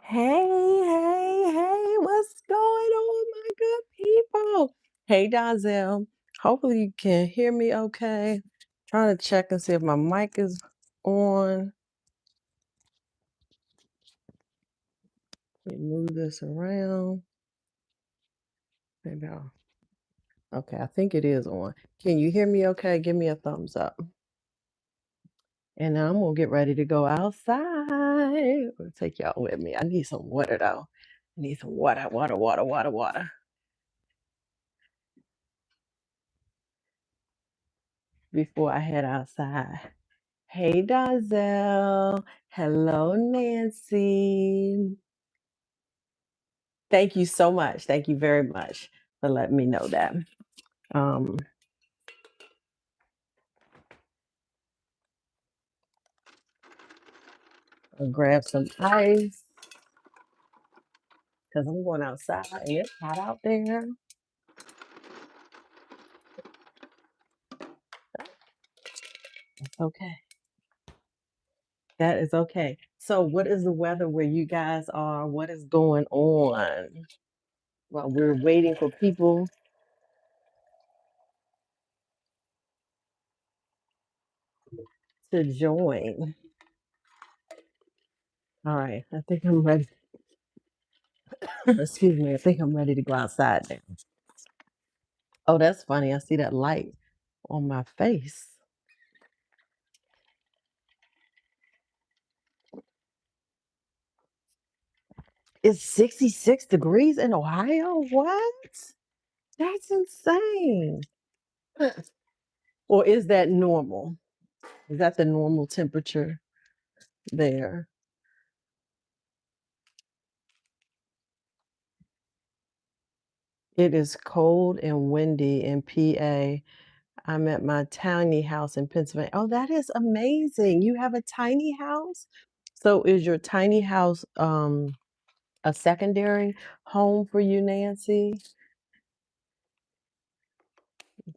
Hey, what's going on, my good people? Hey, Donzel. Hopefully you can hear me okay. Trying to check and see if my mic is on. Let me move this around. Maybe okay, I think it is on. Can you hear me okay? Give me a thumbs up. And now I'm gonna get ready to go outside. I'll take y'all with me. I need some water though. I need some water before I head outside. Hey, Donzel. Hello, Nancy. Thank you so much. Thank you very much for letting me know that. Um, I'll grab some ice because I'm going outside and it's hot out there. It's okay. That is okay. So, what is the weather where you guys are? What is going on? While we're waiting for people to join. All right, I think I'm ready. Excuse me. I think I'm ready to go outside now. Oh, that's funny. I see that light on my face. It's 66 degrees in Ohio? What? That's insane. Or is that normal? Is that the normal temperature there? It is cold and windy in PA. I'm at my tiny house in Pennsylvania. Oh, that is amazing. You have a tiny house? So is your tiny house a secondary home for you, Nancy?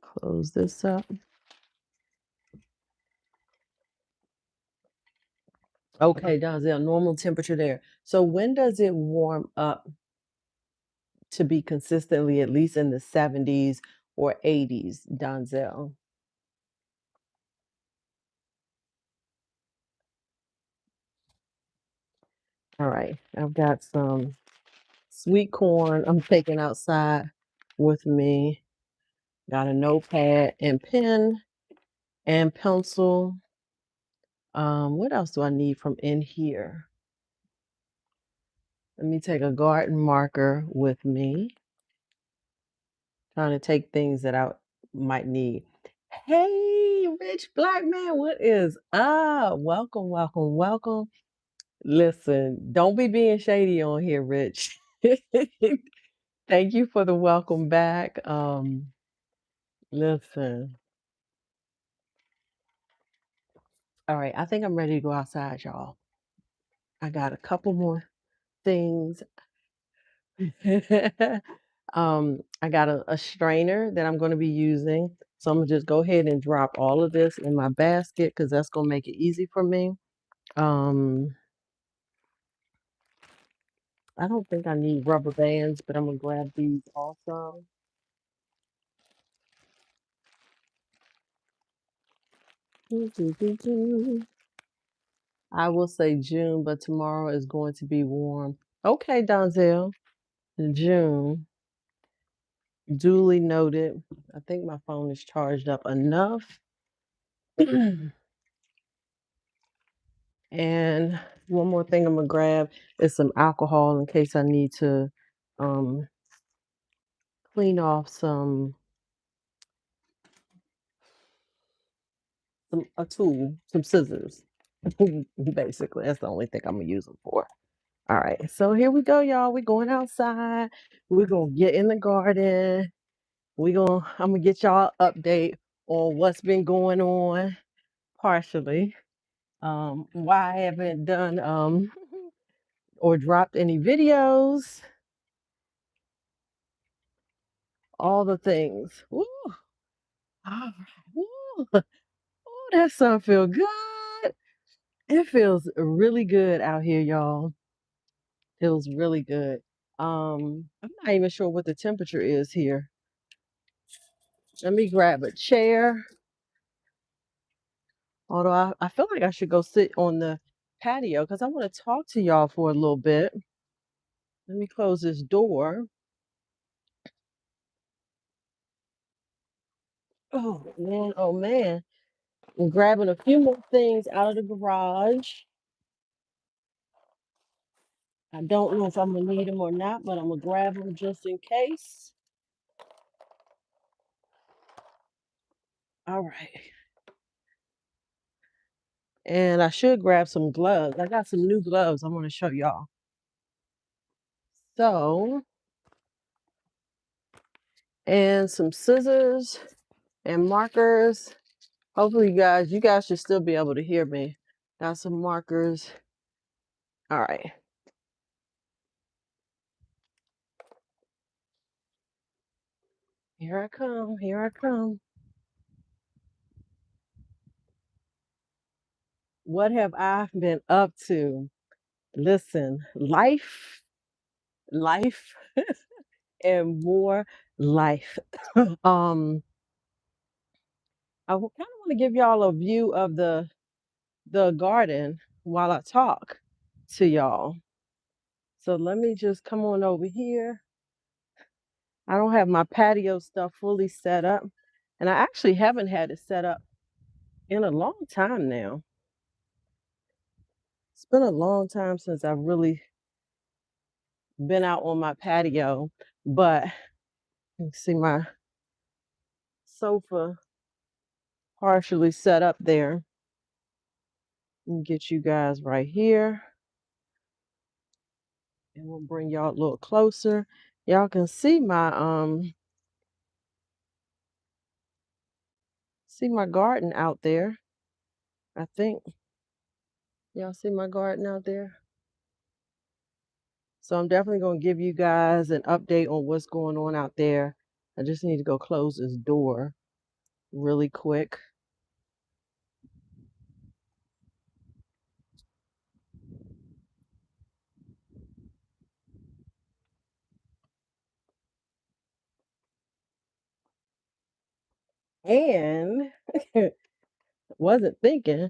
Close this up. Okay, Donzel, normal temperature there. So when does it warm up to be consistently at least in the 70s or 80s, Donzel? All right, I've got some sweet corn I'm taking outside with me. Got a notepad and pen and pencil. What else do I need from in here? Let me take a garden marker with me. Trying to take things that I might need. Hey, rich black man, what is up? Welcome, welcome, welcome. Listen, don't be being shady on here, Rich. Thank you for the welcome back. Listen. All right, I think I'm ready to go outside, y'all. I got a couple more things. I got a strainer that I'm going to be using. So I'm gonna just go ahead and drop all of this in my basket because that's gonna make it easy for me. Um, I don't think I need rubber bands, but I'm gonna grab these also. I will say June, but tomorrow is going to be warm. Okay, Donzel, June, duly noted. I think my phone is charged up enough. And one more thing I'm gonna grab is some alcohol in case I need to um, clean off some a tool, some scissors. Basically, that's the only thing I'm gonna use them for. All right, so here we go, y'all. We're going outside. We're gonna get in the garden. I'm gonna get y'all update on what's been going on partially. Why I haven't done or dropped any videos, all the things. Woo, all right. Woo. Oh, that sun feel good. It feels really good out here, y'all. It was really good. I'm not even sure what the temperature is here. Let me grab a chair. Although I feel like I should go sit on the patio because I want to talk to y'all for a little bit. Let me close this door. Oh man, oh man. I'm grabbing a few more things out of the garage. I don't know if I'm gonna need them or not, but I'm gonna grab them just in case. All right. And I should grab some gloves. I got some new gloves I want to show y'all. So, and some scissors and markers. Hopefully, you guys should still be able to hear me. Got some markers. All right. Here I come. Here I come. What have I been up to? Listen, life, and more life. um, I kind of want to give y'all a view of the garden while I talk to y'all. So let me just come on over here. I don't have my patio stuff fully set up, and I actually haven't had it set up in a long time now. It's been a long time since I've really been out on my patio, but you can see my sofa partially set up there. Let me get you guys right here, and we'll bring y'all a little closer. Y'all can see my garden out there. I think y'all see my garden out there. So I'm definitely going to give you guys an update on what's going on out there. I just need to go close this door really quick. And wasn't thinking,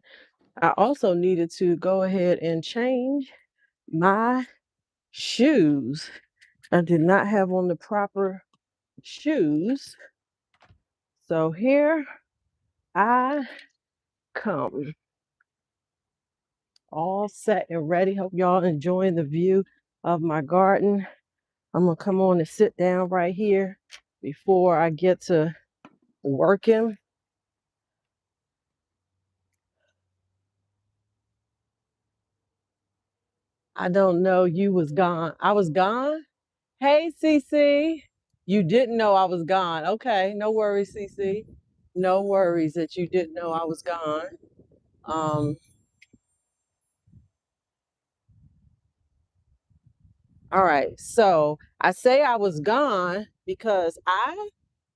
I also needed to go ahead and change my shoes. I did not have on the proper shoes. So here I come, all set and ready. Hope y'all enjoying the view of my garden. I'm gonna come on and sit down right here before I get to working. I don't know you was gone. I was gone? Hey, CC. You didn't know I was gone. Okay, no worries, CC. No worries that you didn't know I was gone. Um, all right. So I say I was gone because I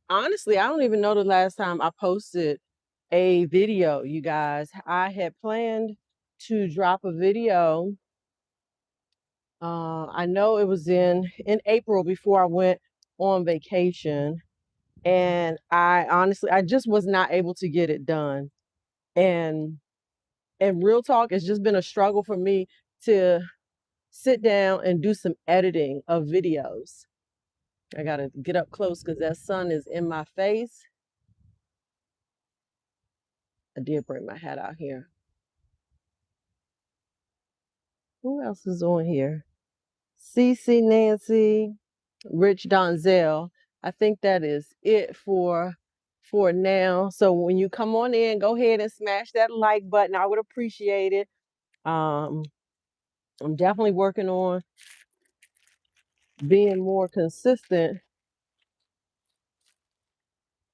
honestly I don't even know the last time I posted a video, you guys. I had planned to drop a video. I know it was in April before I went on vacation, and I honestly I just was not able to get it done. And real talk, it's just been a struggle for me to sit down and do some editing of videos. I gotta get up close because that sun is in my face. I did bring my hat out here. Who else is on here? CC Nancy, Rich Donzel. I think that is it for now. So when you come on in, go ahead and smash that like button. I would appreciate it. Um, I'm definitely working on being more consistent.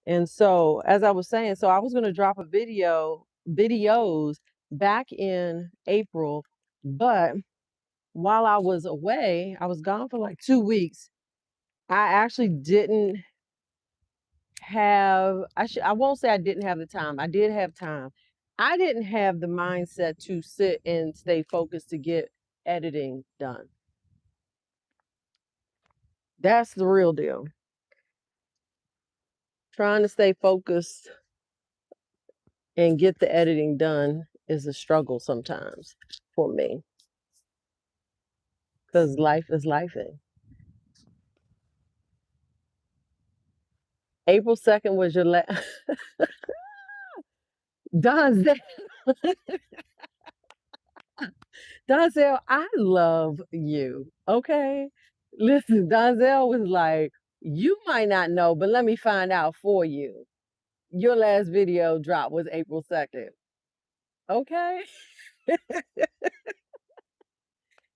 And so, as I was saying, so I was going to drop a videos back in April, but while I was away, I was gone for like 2 weeks. I actually didn't have, I won't say I didn't have the time. I did have time. I didn't have the mindset to sit and stay focused to get editing done. That's the real deal. Trying to stay focused and get the editing done is a struggle sometimes for me because life is lifing. April 2nd was your last. Donzel, Donzel, I love you. Okay. Listen, Donzel was like, you might not know, but let me find out for you. Your last video drop was April 2nd. Okay.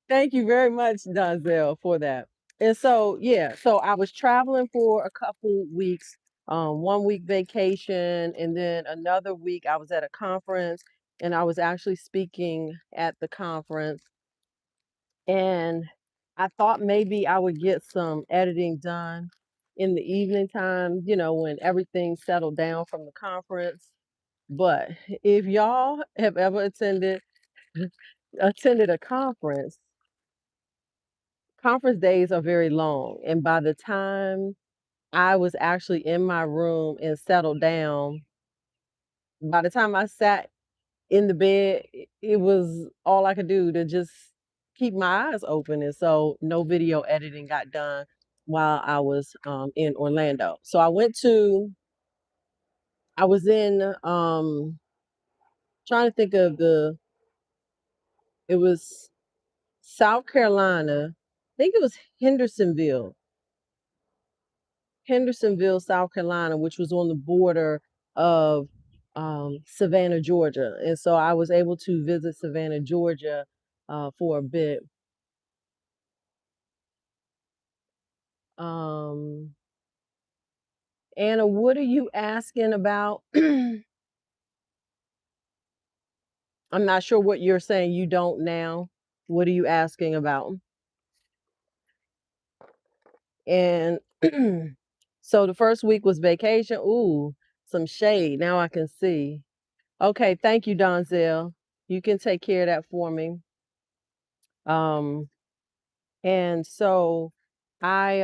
Thank you very much, Donzel, for that. And so, yeah, so I was traveling for a couple weeks, 1 week vacation, and then another week I was at a conference and I was actually speaking at the conference. And I thought maybe I would get some editing done in the evening time, when everything settled down from the conference. But if y'all have ever attended a conference days are very long. And by the time I was actually in my room and settled down, by the time I sat in the bed, it was all I could do to just keep my eyes open. And so no video editing got done while I was in Orlando. So I was in, trying to think of it was South Carolina. I think it was Hendersonville, South Carolina, which was on the border of Savannah, Georgia. And so I was able to visit Savannah, Georgia for a bit. Um, Anna, what are you asking about? I'm not sure what you're saying you don't now. What are you asking about? And so the first week was vacation. Ooh, some shade. Now I can see. Okay, thank you, Donzel. You can take care of that for me. Um, and so I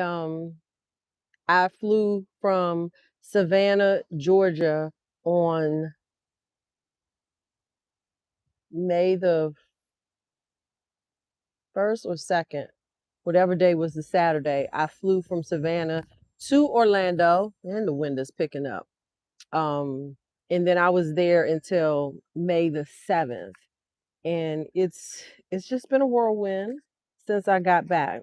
I flew from Savannah, Georgia on May the 1st or 2nd, whatever day was the Saturday. I flew from Savannah to Orlando, and the wind is picking up. Um, and then I was there until May the 7th. And it's just been a whirlwind since I got back.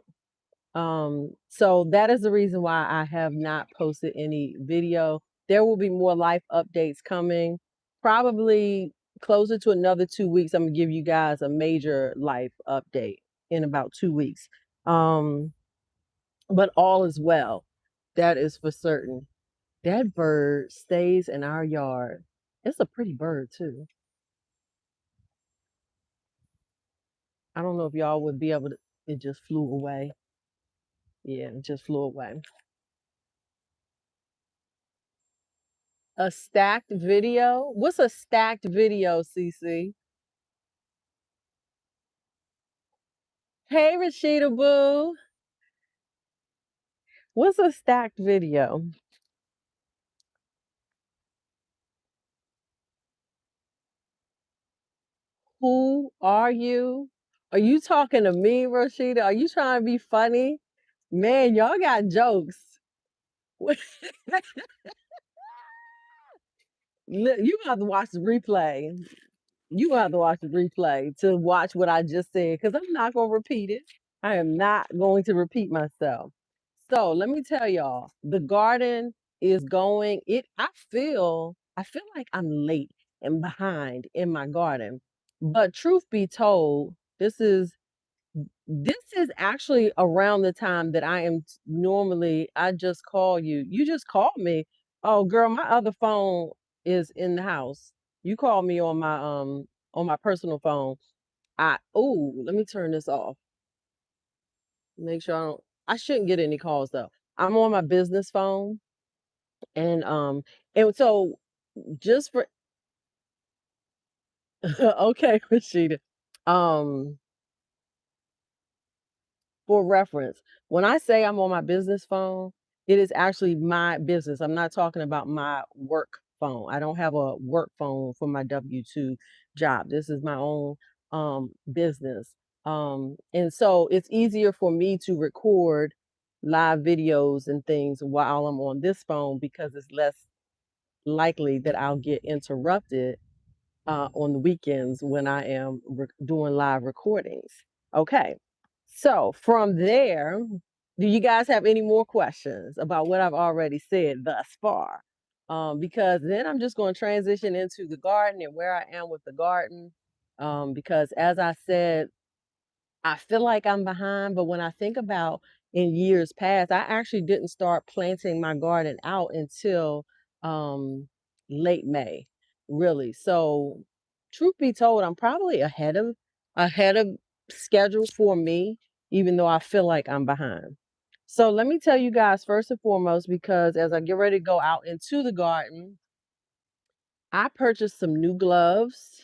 So that is the reason why I have not posted any video. There will be more life updates coming. Probably closer to another 2 weeks. I'm gonna give you guys a major life update in about 2 weeks. Um, but all is well. That is for certain. That bird stays in our yard. It's a pretty bird too. I don't know if y'all would be able to. It just flew away. Yeah, it just flew away. A stacked video? What's a stacked video, CC? Hey, Rashida Boo. What's a stacked video? Who are you? Are you talking to me, Rashida? Are you trying to be funny? Man, y'all got jokes. You have to watch the replay. You have to watch the replay to watch what I just said because I'm not going to repeat it. I am not going to repeat myself. So let me tell y'all, the garden is going. I feel like I'm late and behind in my garden. But truth be told, this is actually around the time that normally I just call you. You just called me. Oh girl, my other phone is in the house. You called me on my personal phone. Let me turn this off. Make sure I shouldn't get any calls though. I'm on my business phone and so just for okay, Rashida. Um for reference. When I say I'm on my business phone, it is actually my business. I'm not talking about my work phone. I don't have a work phone for my W-2 job. This is my own business. And so it's easier for me to record live videos and things while I'm on this phone because it's less likely that I'll get interrupted on the weekends when I am doing live recordings. Okay. So from there, do you guys have any more questions about what I've already said thus far? Because then I'm just going to transition into the garden and where I am with the garden. Because as I said, I feel like I'm behind, but when I think about in years past, I actually didn't start planting my garden out until um, late May, really. So, truth be told, I'm probably ahead of schedule for me, even though I feel like I'm behind. So let me tell you guys first and foremost, because as I get ready to go out into the garden, I purchased some new gloves.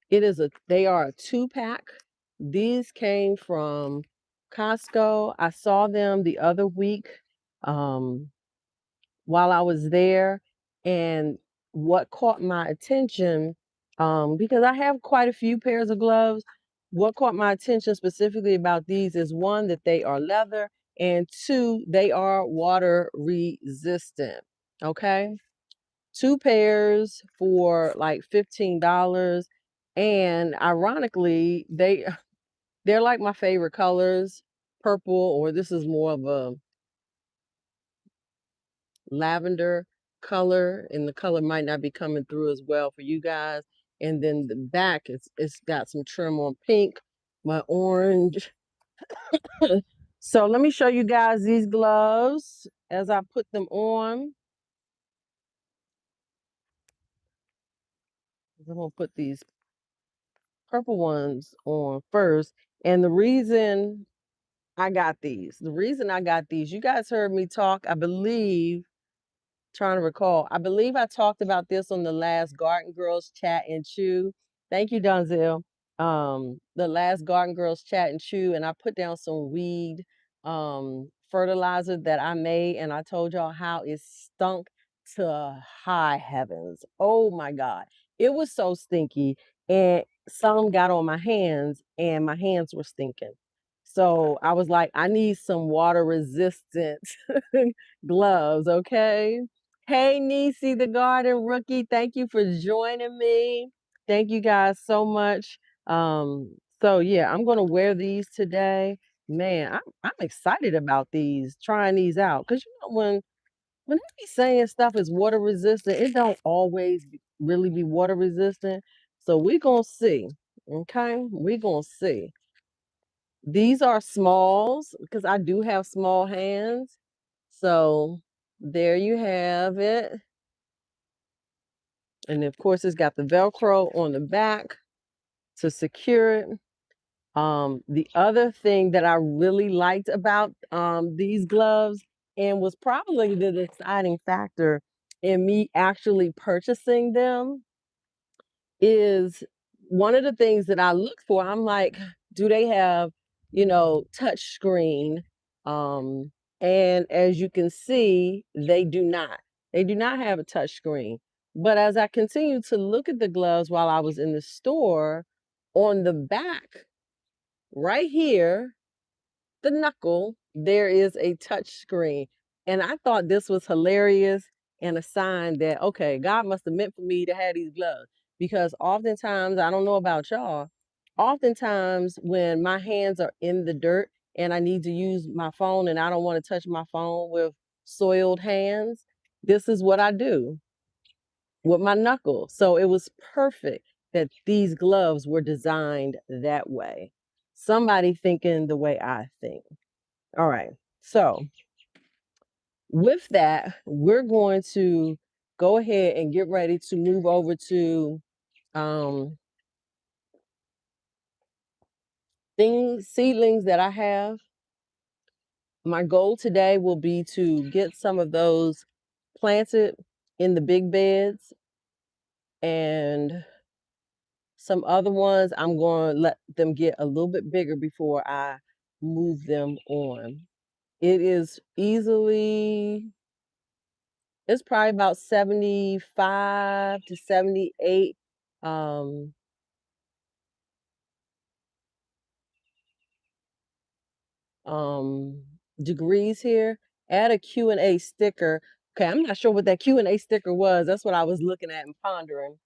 They are a 2-pack. These came from Costco. I saw them the other week um, while I was there. And what caught my attention, because I have quite a few pairs of gloves, what caught my attention specifically about these is one, that they are leather, and two, they are water resistant. Okay. 2 pairs for like $15. And ironically, they're like my favorite colors, purple, or this is more of a lavender color, and the color might not be coming through as well for you guys. And then the back, it's got some trim on pink, my orange. So let me show you guys these gloves as I put them on. I'm gonna put these purple ones on first. And the reason I got these, you guys heard me talk, I believe, trying to recall, I believe I talked about this on the last Garden Girls Chat and Chew. Thank you, Donzel. The last Garden Girls Chat and Chew, and I put down some weed fertilizer that I made, and I told y'all how it stunk to high heavens. Oh my God. It was so stinky, and some got on my hands, and my hands were stinking. So I was like, I need some water resistant gloves, okay? Hey, Nisi, the garden rookie. Thank you for joining me. Thank you guys so much. So yeah, I'm gonna wear these today. Man, I'm excited about these, trying these out. Cause you know when they be saying stuff is water resistant, it don't always really be water resistant. So we're gonna see. Okay, we're gonna see. These are smalls because I do have small hands. So there you have it. And of course, it's got the Velcro on the back to secure it. The other thing that I really liked about these gloves, and was probably the deciding factor in me actually purchasing them, is one of the things that I look for. I'm like, do they have, touch screen? Um, and as you can see, they do not. They do not have a touch screen. But as I continued to look at the gloves while I was in the store, on the back, right here, the knuckle, there is a touch screen. And I thought this was hilarious and a sign that, okay, God must have meant for me to have these gloves. Because oftentimes, I don't know about y'all, oftentimes when my hands are in the dirt and I need to use my phone and I don't want to touch my phone with soiled hands, this is what I do with my knuckle. So it was perfect that these gloves were designed that way. Somebody thinking the way I think. All right. So with that, we're going to go ahead and get ready to move over to um, seedlings that I have. My goal today will be to get some of those planted in the big beds, and some other ones I'm going to let them get a little bit bigger before I move them on. It is easily, it's probably about 75 to 78 um, um, degrees here. Add a Q&A sticker. Okay, I'm not sure what that Q&A sticker was. That's what I was looking at and pondering.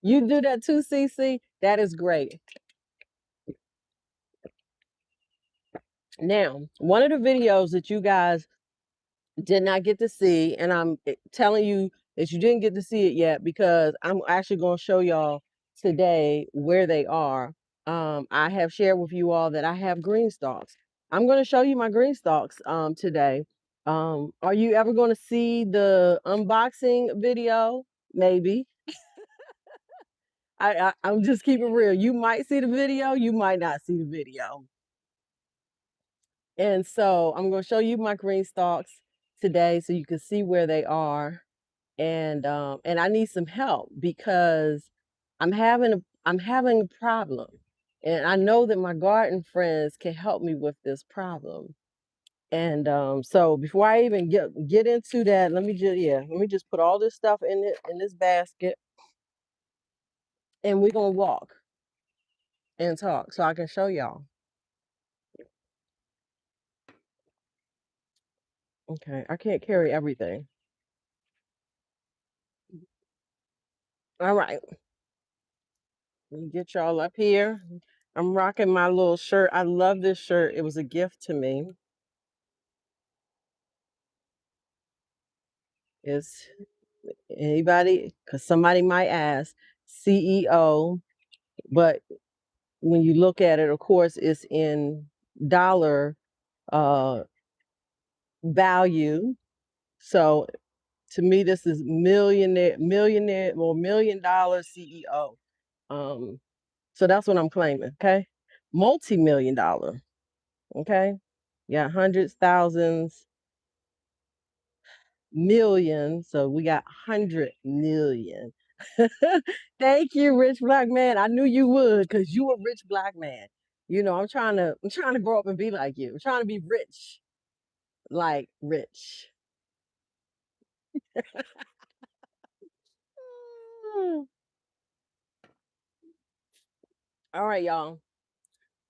You do that too, CC? That is great. Now, one of the videos that you guys did not get to see, and I'm telling you that you didn't get to see it yet because I'm actually going to show y'all today where they are. I have shared with you all that I have green stalks. I'm going to show you my green stalks today. Are you ever going to see the unboxing video? Maybe. I'm just keeping real. You might see the video, you might not see the video. And so I'm going to show you my green stalks today so you can see where they are. And I need some help because I'm having a problem. And I know that my garden friends can help me with this problem. And so before I even get into that, let me just put all this stuff in this basket, and we're gonna walk and talk so I can show y'all. Okay, I can't carry everything. All right, let me get y'all up here. I'm rocking my little shirt. I love this shirt. It was a gift to me. It's anybody, because somebody might ask, CEO, but when you look at it, of course, it's in dollar uh, value. So to me, this is millionaire, or $1 million CEO. Um, so that's what I'm claiming. Okay, multi-million-dollar. Okay, yeah, hundreds, thousands, million. So we got 100 million. Thank you, rich black man. I knew you would because you a rich black man. You know, I'm trying to grow up and be like you. I'm trying to be rich, like rich. Mm. All right, y'all.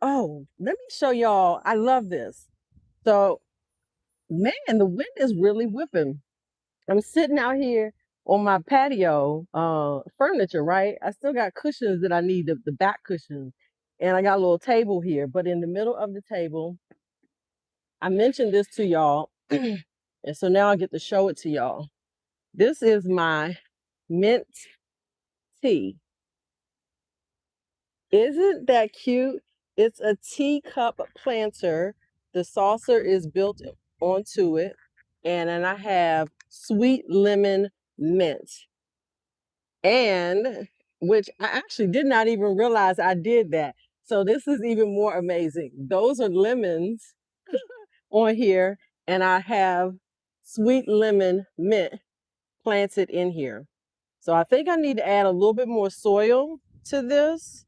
Oh, let me show y'all. I love this. So, man, the wind is really whipping. I'm sitting out here on my patio, furniture, right? I still got cushions that I need, the back cushions. And I got a little table here, but in the middle of the table, I mentioned this to y'all. And so now I get to show it to y'all. This is my mint tea. Isn't that cute? It's a teacup planter. The saucer is built onto it. And then I have sweet lemon mint. And which I actually did not even realize I did that. So this is even more amazing. Those are lemons on here, and I have sweet lemon mint planted in here. So I think I need to add a little bit more soil to this.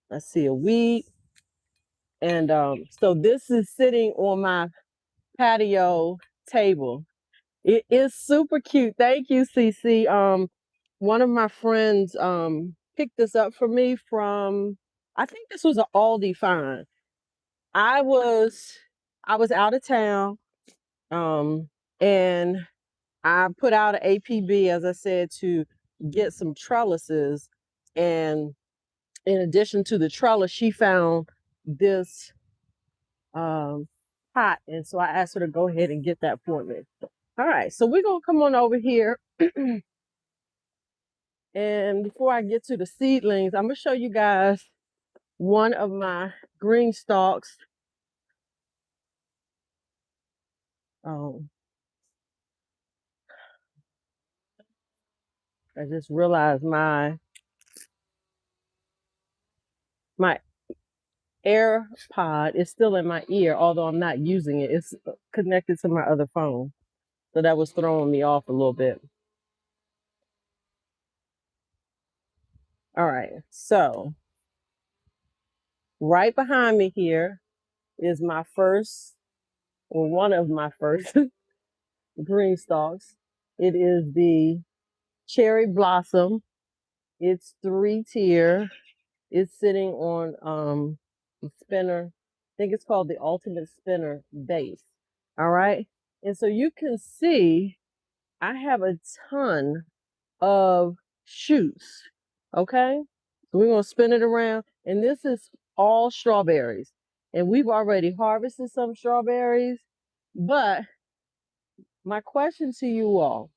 Let's see, a weed. And so this is sitting on my patio table. It is super cute. Thank you, CC. One of my friends picked this up for me from, I think this was an Aldi find. I was I was out of town, um, and I put out an APB, as I said, to get some trellises. And in addition to the trellis, she found this um, pot. And so I asked her to go ahead and get that for me. All right, so we're going to come on over here. And before I get to the seedlings, I'm going to show you guys one of my green stalks. Um, I just realized my AirPod is still in my ear, although I'm not using it. It's connected to my other phone. So that was throwing me off a little bit. All right. So right behind me here is my first or one of my first green stalks. It is the cherry blossom. It's 3-tier. It's sitting on the spinner. I think it's called the ultimate spinner base. All right. And so you can see I have a ton of shoots. Okay. So we're gonna spin it around. And this is all strawberries. And we've already harvested some strawberries. But my question to you all,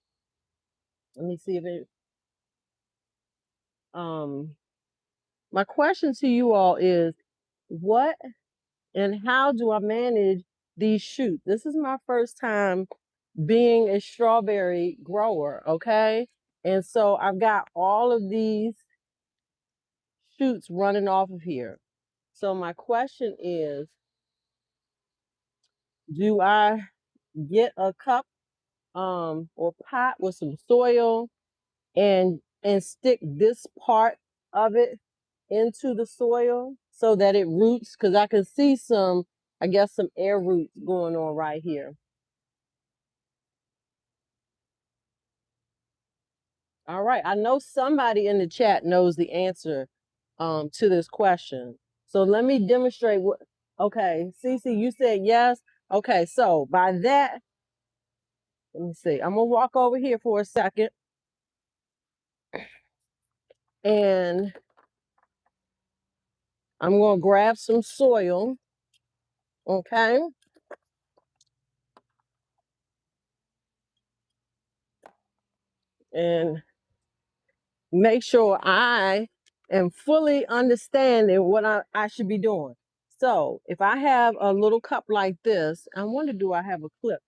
let me see if it my question to you all is what and how do I manage these shoots? This is my first time being a strawberry grower, okay? And so I've got all of these shoots running off of here. So my question is, do I get a cup or pot with some soil and stick this part of it into the soil so that it roots? Because I can see some, I guess, some air roots going on right here. All right. I know somebody in the chat knows the answer to this question. So let me demonstrate what. Okay, Cece, you said yes. Okay, so by that, let me see. I'm gonna walk over here for a second, and I'm gonna grab some soil. Okay, and make sure I am fully understanding what I should be doing. So if I have a little cup like this, I wonder, do I have a clip?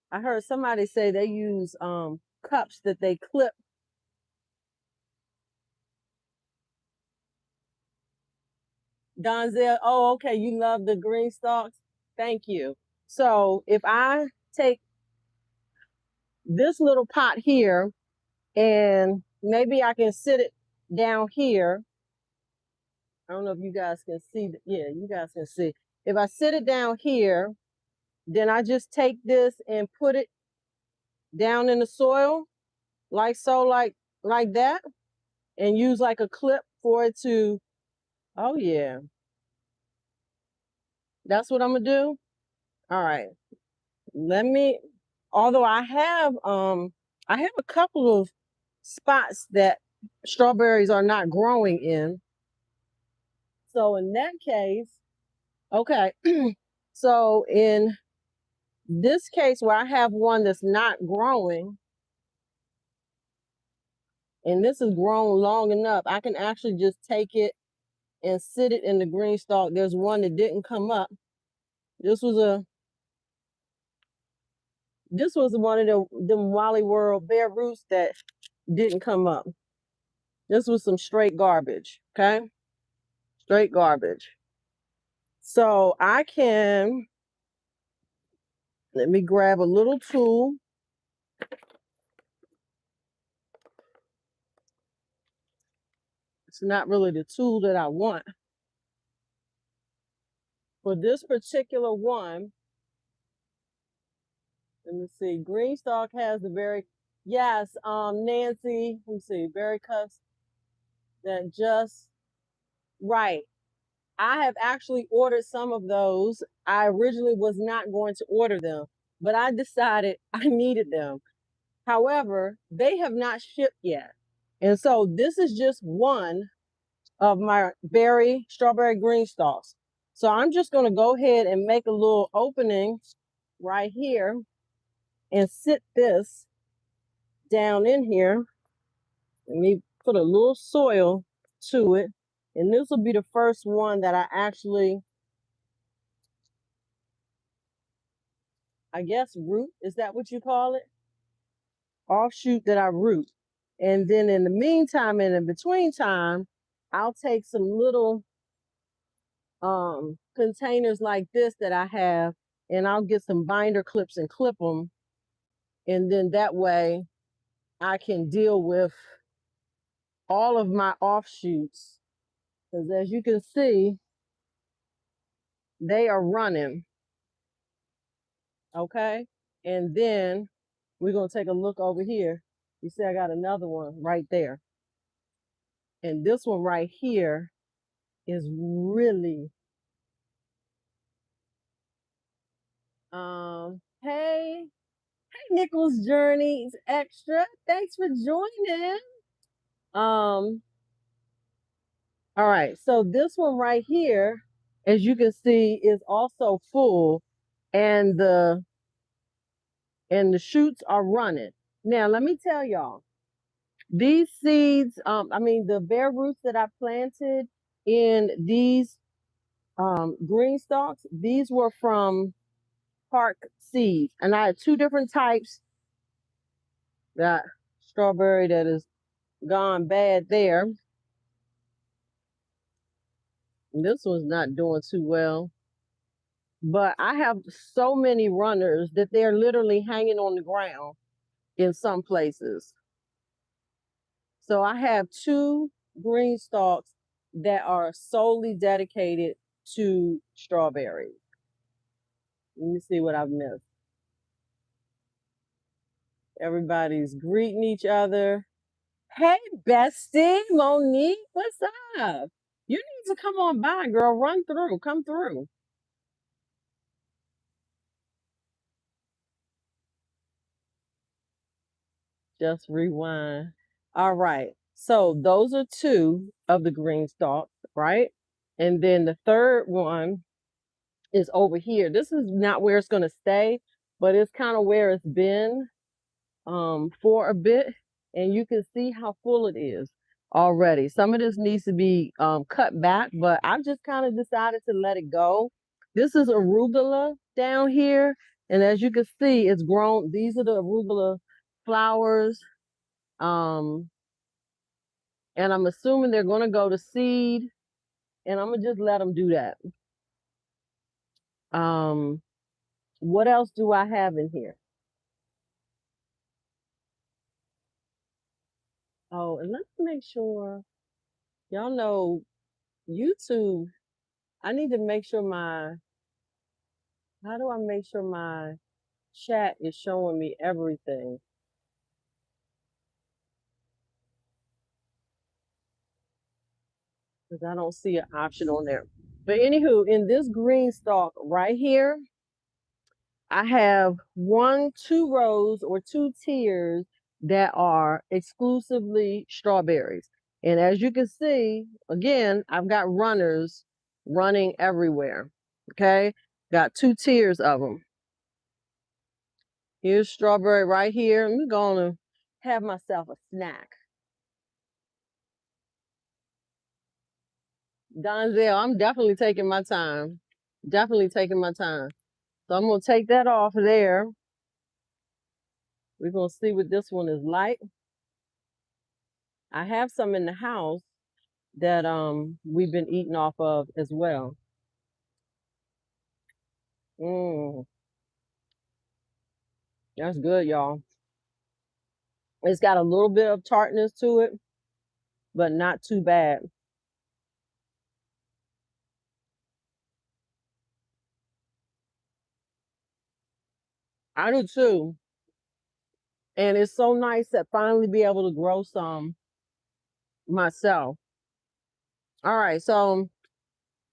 I heard somebody say they use cups that they clip. Donzel, oh, okay, you love the green stalks. Thank you. So if I take this little pot here and maybe I can sit it down here. I don't know if you guys can see. Yeah, you guys can see. If I sit it down here, then I just take this and put it down in the soil, like so, like that, and use like a clip for it to. Oh yeah, that's what I'm gonna do. All right. Let me. Although I have a couple of spots that strawberries are not growing in. So in that case, okay. So in this case where I have one that's not growing, and this has grown long enough, I can actually just take it and sit it in the green stalk. There's one that didn't come up. This was a this was one of them Wally World bare roots that didn't come up. This was some straight garbage. Okay, straight garbage. So I can let me grab a little tool. It's not really the tool that I want. For this particular one, let me see. Greenstock has the very, yes, Nancy, let me see, very cuss that just, right. I have actually ordered some of those. I originally was not going to order them, but I decided I needed them. However, they have not shipped yet. And so this is just one of my strawberry green stalks. So I'm just going to go ahead and make a little opening right here and sit this down in here. Let me put a little soil to it. And this will be the first one that I actually, I guess, root. Is that what you call it? Offshoot that I root. And then in the meantime, and in between time, I'll take some little containers like this that I have, and I'll get some binder clips and clip them. And then that way I can deal with all of my offshoots. Because as you can see, they are running. Okay. And then we're going to take a look over here. You see, I got another one right there. And this one right here is really, hey, Nichols Journeys Extra. Thanks for joining. Um, all right. So this one right here, as you can see, is also full, and the shoots are running. Now, let me tell y'all, these seeds, I mean, the bare roots that I planted in these green stalks, these were from Park Seeds. And I had two different types. That strawberry that is gone bad there. This one's not doing too well. But I have so many runners that they're literally hanging on the ground in some places. So I have two green stalks that are solely dedicated to strawberries. Let me see what I've missed. Everybody's greeting each other. Hey, bestie, Monique, what's up? You need to come on by, girl. Run through, come through. Just rewind. All right. So those are two of the green stalks, right? And then the third one is over here. This is not where it's going to stay, but it's kind of where it's been for a bit. And you can see how full it is already. Some of this needs to be cut back, but I've just kind of decided to let it go. This is arugula down here. And as you can see, it's grown. These are the arugula flowers. Um, and I'm assuming they're going to go to seed. And I'm going to just let them do that. Um, what else do I have in here? Oh, and let's make sure y'all know YouTube. I need to make sure how do I make sure my chat is showing me everything? Because I don't see an option on there. But anywho, in this green stalk right here, I have two rows or two tiers that are exclusively strawberries. And as you can see, again, I've got runners running everywhere. Okay. Got two tiers of them. Here's strawberry right here. I'm going to have myself a snack. Donzel, I'm definitely taking my time. Definitely taking my time. So I'm going to take that off there. We're going to see what this one is like. I have some in the house that we've been eating off of as well. Mm, that's good, y'all. It's got a little bit of tartness to it, but not too bad. I do too. And it's so nice to finally be able to grow some myself. All right, so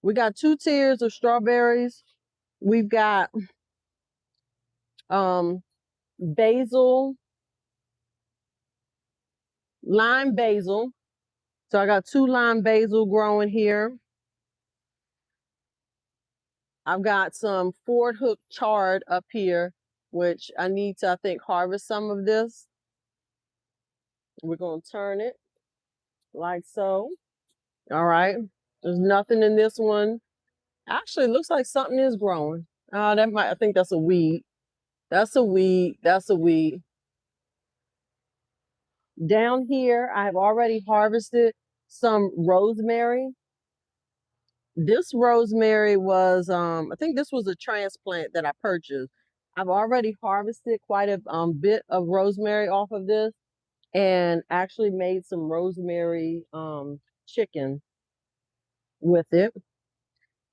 we got two tiers of strawberries. We've got um basil, lime basil. So I got two lime basil growing here. I've got some Ford Hook chard up here, which I need to, I think, harvest some of this. We're going to turn it like so. All right. There's nothing in this one. Actually, it looks like something is growing. I think that's a weed. That's a weed. That's a weed. Down here, I've already harvested some rosemary. This rosemary was, I think this was a transplant that I purchased. I've already harvested quite a bit of rosemary off of this and actually made some rosemary chicken with it.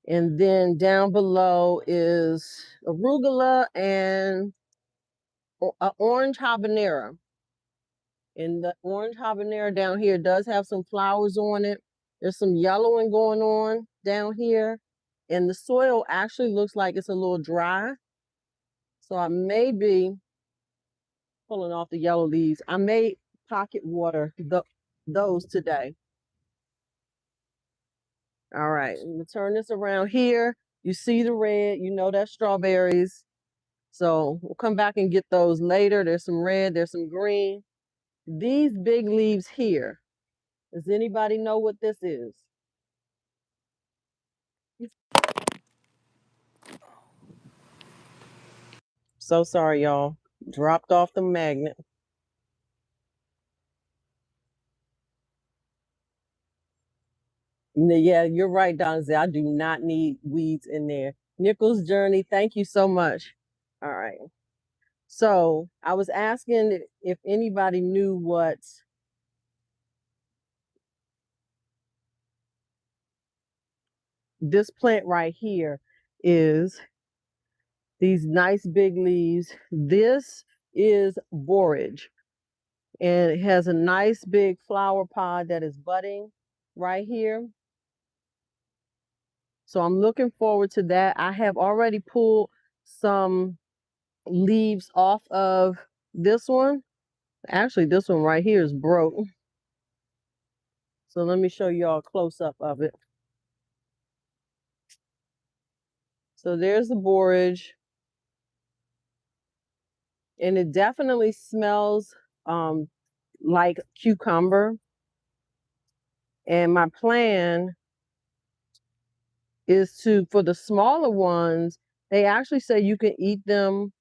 And then down below is arugula and orange habanero. And the orange habanero down here does have some flowers on it. There's some yellowing going on down here. And the soil actually looks like it's a little dry. So I may be pulling off the yellow leaves. I may pocket water those today. All right, I'm gonna turn this around here. You see the red, you know that's strawberries. So we'll come back and get those later. There's some red, there's some green. These big leaves here, does anybody know what this is? So sorry, y'all. Dropped off the magnet. Yeah, you're right, Donzie. I do not need weeds in there. Nichols Journey, thank you so much. All right. So I was asking if anybody knew what this plant right here is. These nice big leaves. This is borage, and it has a nice big flower pod that is budding right here. So I'm looking forward to that. I have already pulled some leaves off of this one. Actually, this one right here is broke. So let me show y'all a close up of it. So there's the borage, and it definitely smells like cucumber. And my plan is to, for the smaller ones, they actually say you can eat them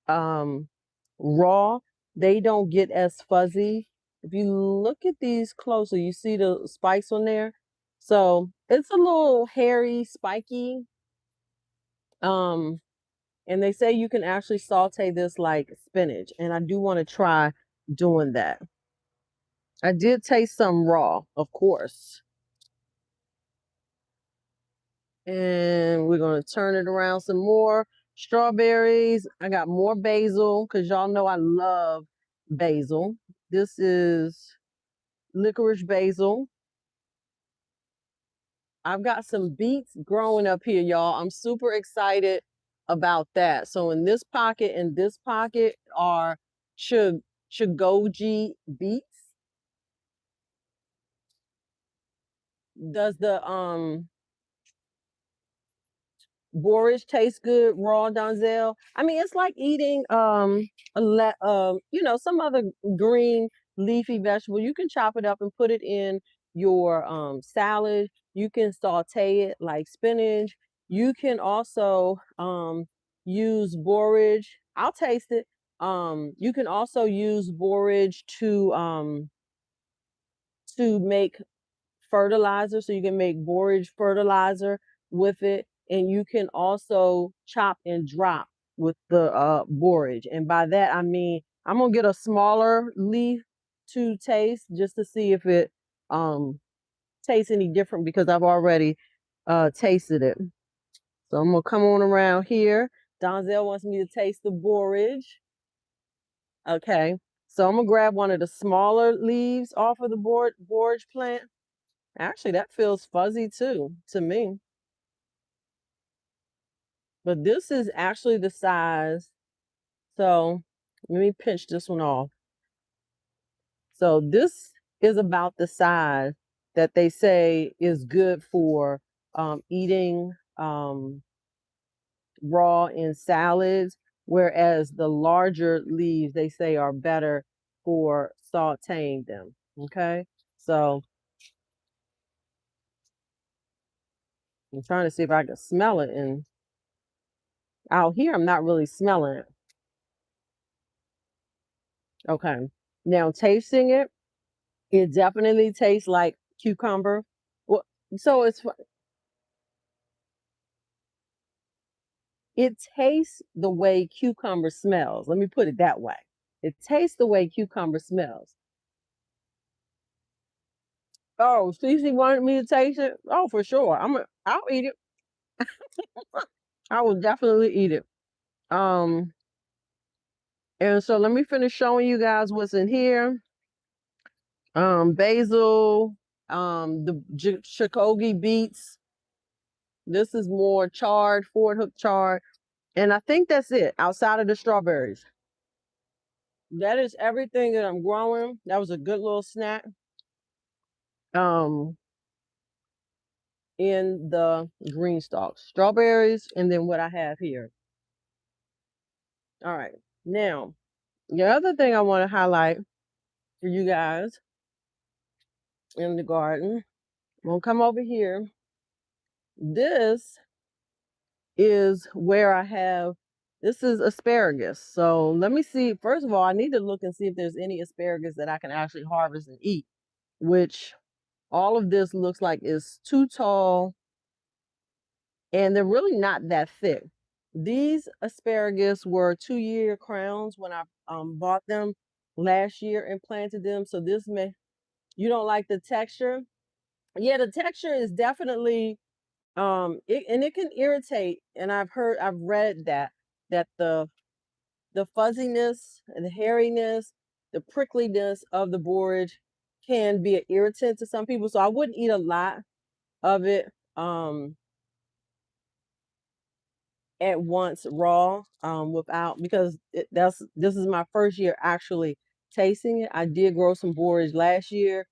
raw. They don't get as fuzzy. If you look at these closer, you see the spikes on there. So it's a little hairy, spiky. Um, and they say you can actually saute this like spinach. And I do want to try doing that. I did taste some raw, of course. And we're going to turn it around some more. Strawberries. I got more basil because y'all know I love basil. This is licorice basil. I've got some beets growing up here, y'all. I'm super excited about that. So in this pocket and this pocket are chigoji beets. Does the borage tastes good raw, Donzel? I mean, it's like eating some other green leafy vegetable. You can chop it up and put it in your salad. You can saute it like spinach. You can also use borage. I'll taste it. You can also use borage to make fertilizer, so you can make borage fertilizer with it, and you can also chop and drop with the borage. And by that I mean I'm gonna get a smaller leaf to taste just to see if it tastes any different because I've already tasted it. So I'm gonna come on around here. Donzel wants me to taste the borage. Okay, so I'm gonna grab one of the smaller leaves off of the borage plant. Actually, that feels fuzzy too to me. But this is actually the size. So let me pinch this one off. So this is about the size that they say is good for eating raw in salads, whereas the larger leaves they say are better for sauteing them. Okay, so I'm trying to see if I can smell it, and out here I'm not really smelling it. Okay. Now tasting it, it definitely tastes like cucumber. Well, so it tastes the way cucumber smells. Let me put it that way. It tastes the way cucumber smells. Oh, Cece wanted me to taste it. Oh, for sure. I'll eat it. I will definitely eat it. Um, and so let me finish showing you guys what's in here. Basil, the Shikogi beets. This is more chard, Fort Hook chard. And I think that's it outside of the strawberries. That is everything that I'm growing. That was a good little snack. Um, in the green stalks, strawberries, and then what I have here. All right. Now, the other thing I want to highlight for you guys in the garden, I'm gonna come over here. This is where I have, this is asparagus. So let me see. First of all, I need to look and see if there's any asparagus that I can actually harvest and eat, which all of this looks like is too tall and they're really not that thick. These asparagus were 2-year crowns when I bought them last year and planted them. So this may, you don't like the texture? Yeah, the texture is definitely and it can irritate. And I've read that the fuzziness and the hairiness, the prickliness of the borage can be an irritant to some people. So I wouldn't eat a lot of it. At once raw without because this is my first year actually tasting it. I did grow some borage last year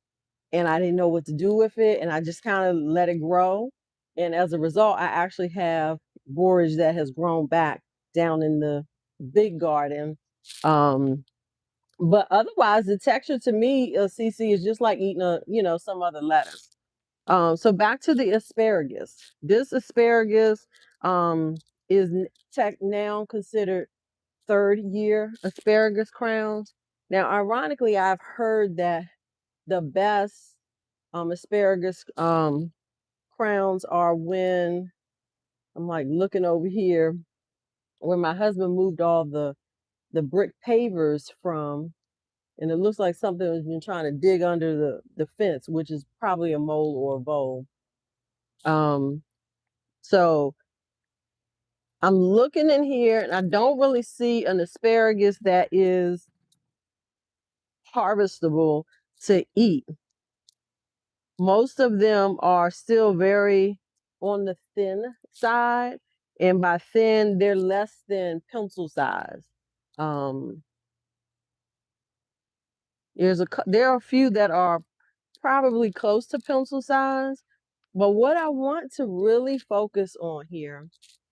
and I didn't know what to do with it and I just kind of let it grow. And as a result, I actually have borage that has grown back down in the big garden. Um, but otherwise the texture to me, CC, is just like eating some other lettuce. So back to the asparagus. This asparagus is now considered 3rd-year asparagus crowns. Now, ironically, I've heard that the best asparagus crowns are when I'm like looking over here where my husband moved all the brick pavers from, and it looks like something has been trying to dig under the fence, which is probably a mole or a vole. Um, so I'm looking in here and I don't really see an asparagus that is harvestable to eat. Most of them are still very on the thin side, and by thin, they're less than pencil size. Um, there are a few that are probably close to pencil size, but what I want to really focus on here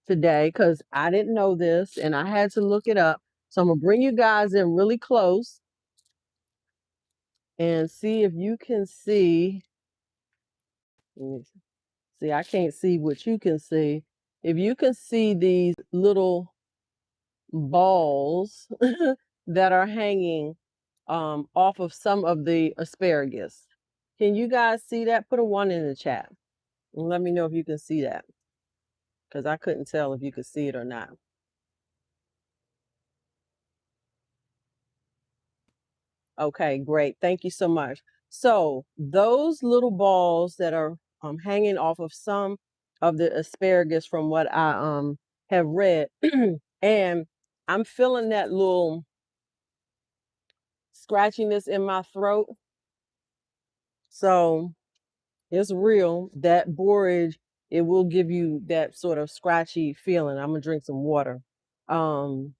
today, because I didn't know this and I had to look it up. So I'm gonna bring you guys in really close and see if you can see. Let me see, I can't see what you can see. If you can see these little balls that are hanging off of some of the asparagus. Can you guys see that? Put a 1 in the chat and let me know if you can see that because I couldn't tell if you could see it or not. Okay, great. Thank you so much. So those little balls that are hanging off of some of the asparagus from what I have read, and I'm feeling that little scratchiness in my throat. So it's real. That borage, it will give you that sort of scratchy feeling. I'm gonna drink some water. Um,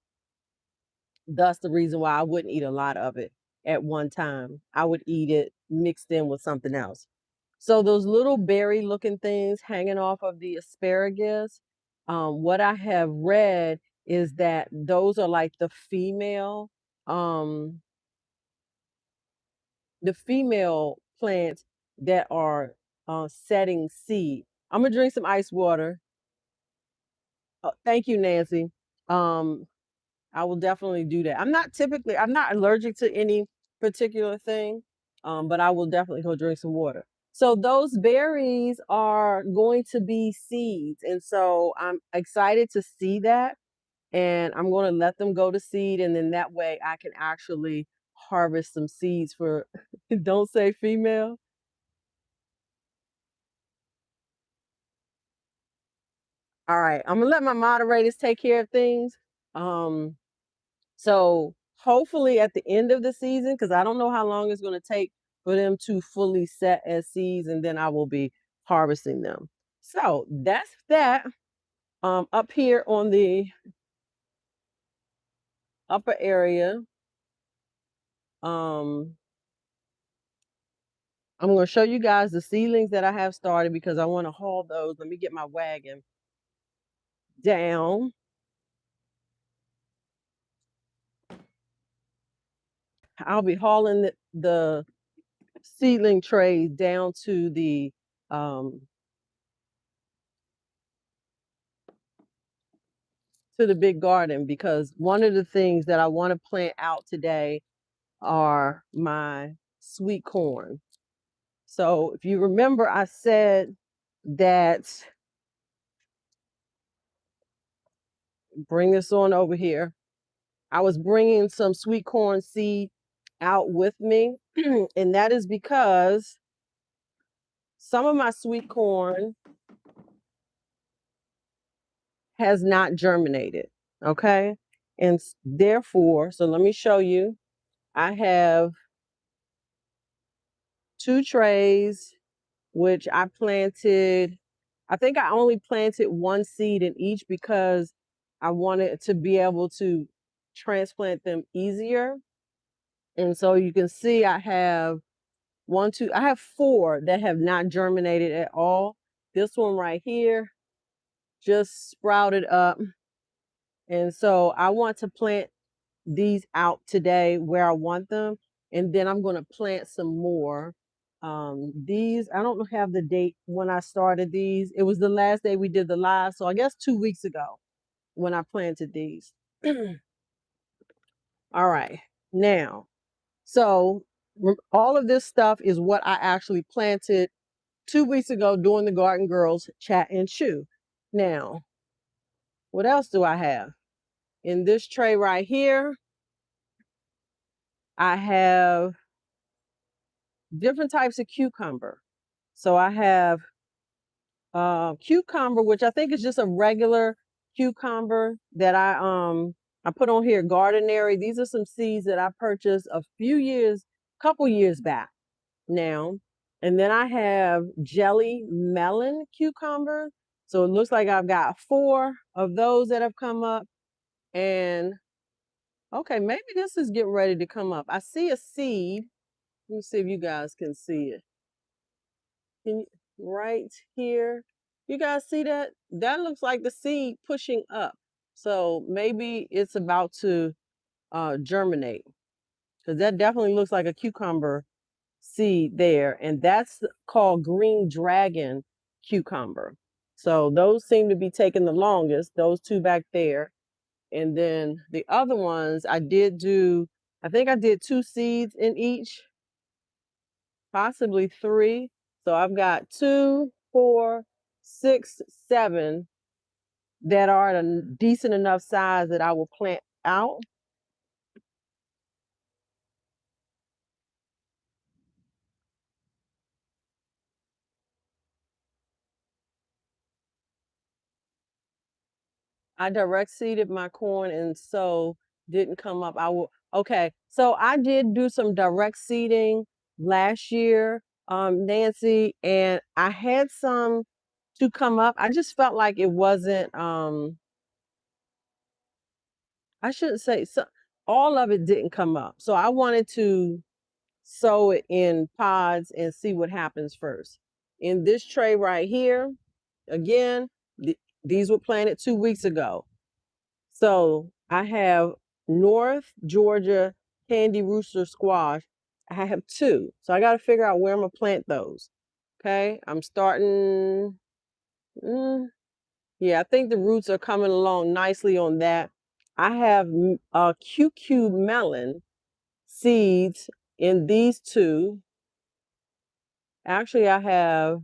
That's the reason why I wouldn't eat a lot of it at one time. I would eat it mixed in with something else. So those little berry looking things hanging off of the asparagus, what I have read is that those are like um, the female plants that are setting seed. I'm gonna drink some ice water. Thank you, Nancy. Um, I will definitely do that. I'm not allergic to any particular thing, but I will definitely go drink some water. So those berries are going to be seeds. And so I'm excited to see that. And I'm going to let them go to seed. And then that way I can actually harvest some seeds for, don't say female. All right, I'm gonna let my moderators take care of things. Um, so hopefully at the end of the season, because I don't know how long it's gonna take for them to fully set as seeds, and then I will be harvesting them. So that's that. Up here on the upper area, um, I'm going to show you guys the seedlings that I have started because I want to haul those. Let me get my wagon down. I'll be hauling the seedling trays down to the big garden because one of the things that I want to plant out today are my sweet corn. So if you remember, I said that, bring this on over here. I was bringing some sweet corn seed out with me, and that is because some of my sweet corn has not germinated, okay? And therefore, so let me show you. I have 2 trays, which I planted. I think I only planted 1 seed in each because I wanted to be able to transplant them easier. And so you can see I have 1, 2, I have 4 that have not germinated at all. This one right here just sprouted up. And so I want to plant these out today where I want them. And then I'm going to plant some more. These, I don't have the date when I started these. It was the last day we did the live. So I guess 2 weeks ago when I planted these. All right. Now, so all of this stuff is what I actually planted 2 weeks ago during the Garden Girls Chat and Chew. Now, what else do I have? In this tray right here, I have different types of cucumber. So I have cucumber, which I think is just a regular cucumber that I put on here, Gardenary. These are some seeds that I purchased a couple years back now. And then I have jelly melon cucumber. So it looks like I've got 4 of those that have come up. And okay, maybe this is getting ready to come up. I see a seed. Let me see if you guys can see it. Can you, right here. You guys see that? That looks like the seed pushing up. So maybe it's about to germinate because that definitely looks like a cucumber seed there. And that's called green dragon cucumber. So those seem to be taking the longest, those 2 back there. And then the other ones I think I did 2 seeds in each, possibly 3. So I've got 2, 4, 6, 7 that are at a decent enough size that I will plant out. I direct seeded my corn and so didn't come up. Okay. So I did do some direct seeding last year, Nancy, and I had some to come up. I just felt like it wasn't, I shouldn't say so, all of it didn't come up. So I wanted to sow it in pods and see what happens first. In this tray right here, again, these were planted 2 weeks ago. So I have North Georgia Candy Rooster Squash. I have 2. So I got to figure out where I'm going to plant those. Okay. I'm starting. Yeah, I think the roots are coming along nicely on that. I have QQ melon seeds in these 2. Actually, I have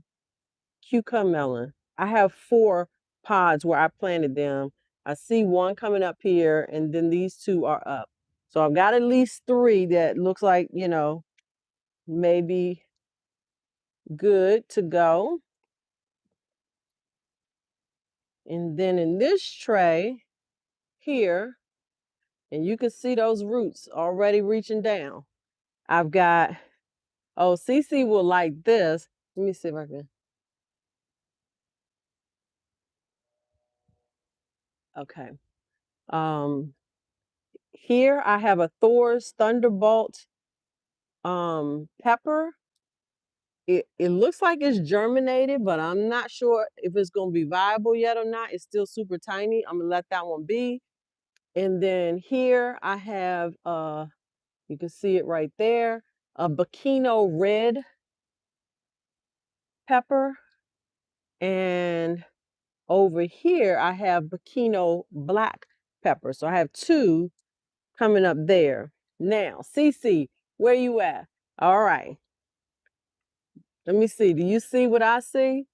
cucumber melon. I have 4 pods where I planted them. I see 1 coming up here, and then these 2 are up. So I've got at least 3 that looks like, maybe good to go. And then in this tray here, and you can see those roots already reaching down. I've got, oh, Cece will like this. Let me see if I can. Okay. Um, Here I have a Thor's Thunderbolt pepper. It looks like it's germinated, but I'm not sure if it's gonna be viable yet or not. It's still super tiny. I'm gonna let that one be. And then here I have you can see it right there, a Bikino red pepper. And over here I have Bikino black pepper. So I have two coming up there. Now, Cece, where you at? All right. Let me see. Do you see what I see?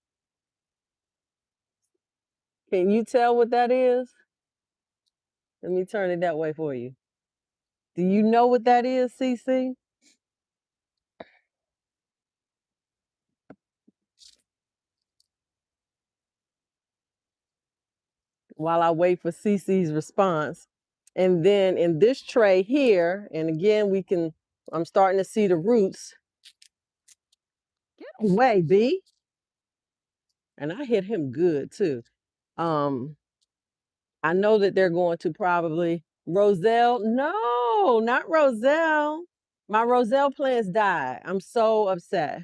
Can you tell what that is? Let me turn it that way for you. Do you know what that is, Cece? While I wait for Cece's response. And then in this tray here, and again, I'm starting to see the roots. Get away, B. And I hit him good too. Um, I know that they're going to probably, Roselle, no, not Roselle. My Roselle plants died. I'm so upset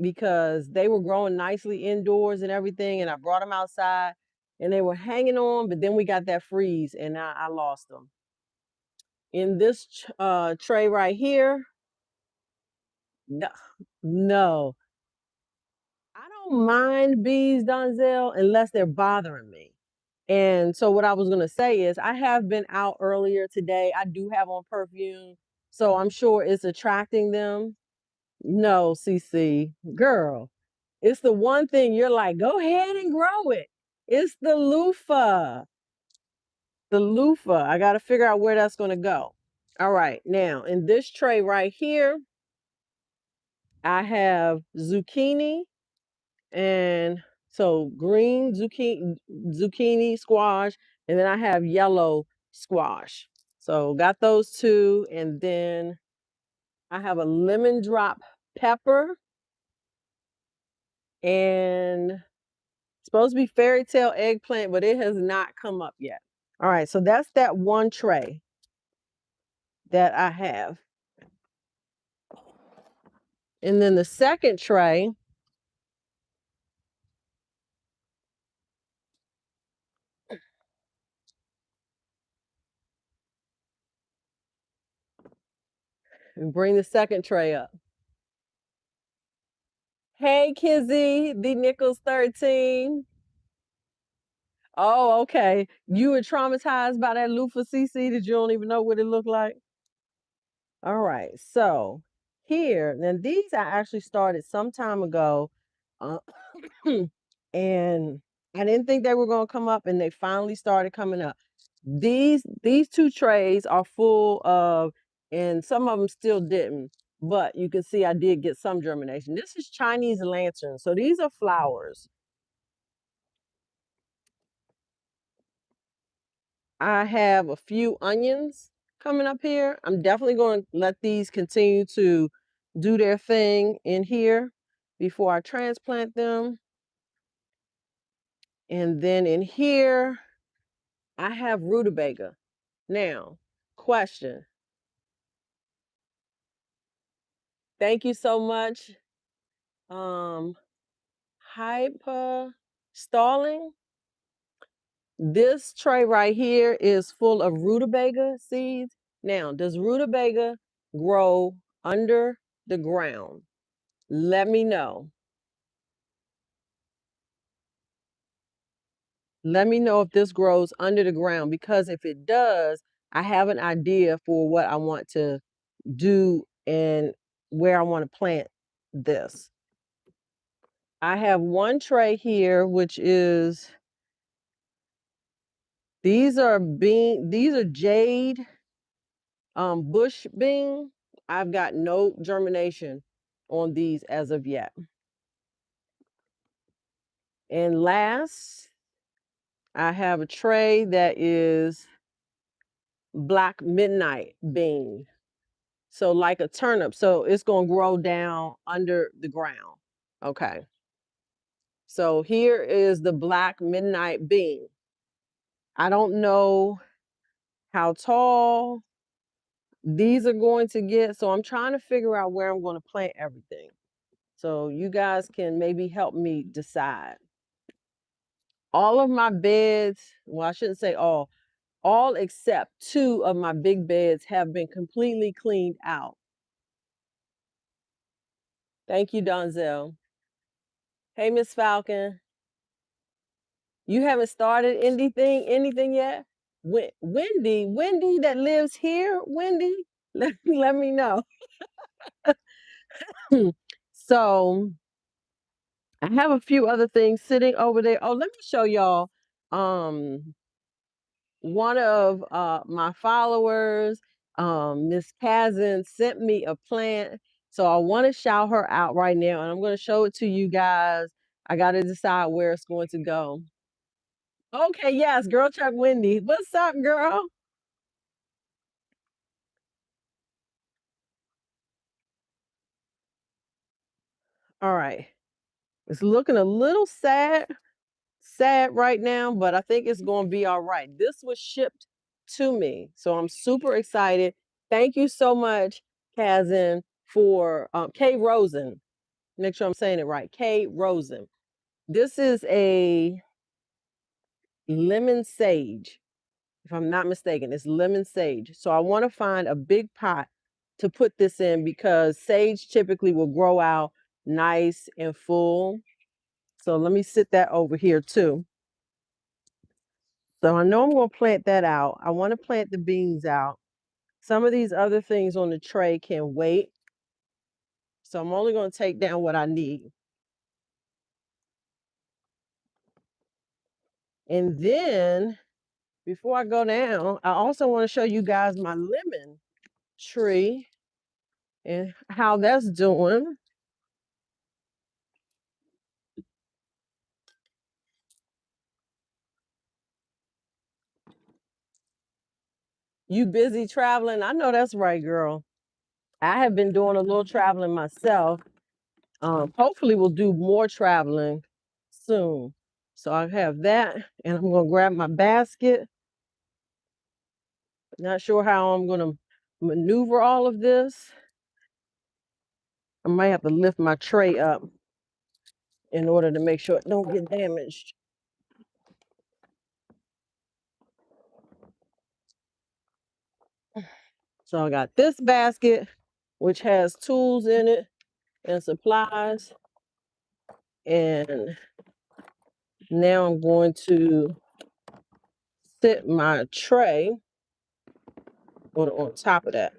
because they were growing nicely indoors and everything, and I brought them outside and they were hanging on, but then we got that freeze and I lost them. In this tray right here, no, no, I don't mind bees, Donzel, unless they're bothering me. And so what I was gonna say is I have been out earlier today. I do have on perfume, so I'm sure it's attracting them. No, CC, girl, it's the one thing you're like, go ahead and grow it. It's the loofah. The loofah. I got to figure out where that's going to go. All right. Now, in this tray right here, I have zucchini and so green zucchini squash, and then I have yellow squash. So got those two, and then I have a lemon drop pepper and supposed to be fairy tale eggplant, but it has not come up yet. All right, so that's that one tray that I have. And then the second tray, bring the second tray up. Hey, Kizzy, the Nichols 13. Oh, okay. You were traumatized by that loofah CC that you don't even know what it looked like? All right, so here, and these I actually started some time ago. Uh, and I didn't think they were going to come up, and they finally started coming up. These two trays are full of, and some of them still didn't, but you can see I did get some germination. This is Chinese lantern, so these are flowers. I have a few onions coming up here. I'm definitely going to let these continue to do their thing in here before I transplant them. And then in here, I have rutabaga. Now, question. Thank you so much. Hyper stalling. This tray right here is full of rutabaga seeds. Now, does rutabaga grow under the ground? Let me know. Let me know if this grows under the ground, because if it does, I have an idea for what I want to do and where I want to plant this. I have one tray here, which is, these are jade bush bean. I've got no germination on these as of yet. And last, I have a tray that is black midnight bean. So like a turnip. So it's going to grow down under the ground. Okay. So here is the black midnight bean. I don't know how tall these are going to get. So I'm trying to figure out where I'm going to plant everything. So you guys can maybe help me decide. All of my beds, well, I shouldn't say all except 2 of my big beds have been completely cleaned out. Thank you, Donzel. Hey, Miss Falcon. You haven't started anything yet? Wendy that lives here, Wendy, let me know. So I have a few other things sitting over there. Oh, let me show y'all. One of my followers, Miss Kazan, sent me a plant. So I want to shout her out right now, and I'm going to show it to you guys. I got to decide where it's going to go. Okay, yes, Girl Truck Wendy. What's up, girl? All right. It's looking a little sad right now, but I think it's going to be all right. This was shipped to me, so I'm super excited. Thank you so much, Kazan, for K Rosen. Make sure I'm saying it right. K Rosen. This is a lemon sage, if I'm not mistaken. It's lemon sage. So I want to find a big pot to put this in because sage typically will grow out nice and full. So let me sit that over here too. So I know I'm going to plant that out. I want to plant the beans out. Some of these other things on the tray can wait. So I'm only going to take down what I need. And then before I go down, I also want to show you guys my lemon tree and how that's doing. You busy traveling? I know that's right, girl. I have been doing a little traveling myself. Hopefully we'll do more traveling soon. So I have that, and I'm going to grab my basket. Not sure how I'm going to maneuver all of this. I might have to lift my tray up in order to make sure it don't get damaged. So I got this basket, which has tools in it and supplies. And now I'm going to sit my tray on top of that.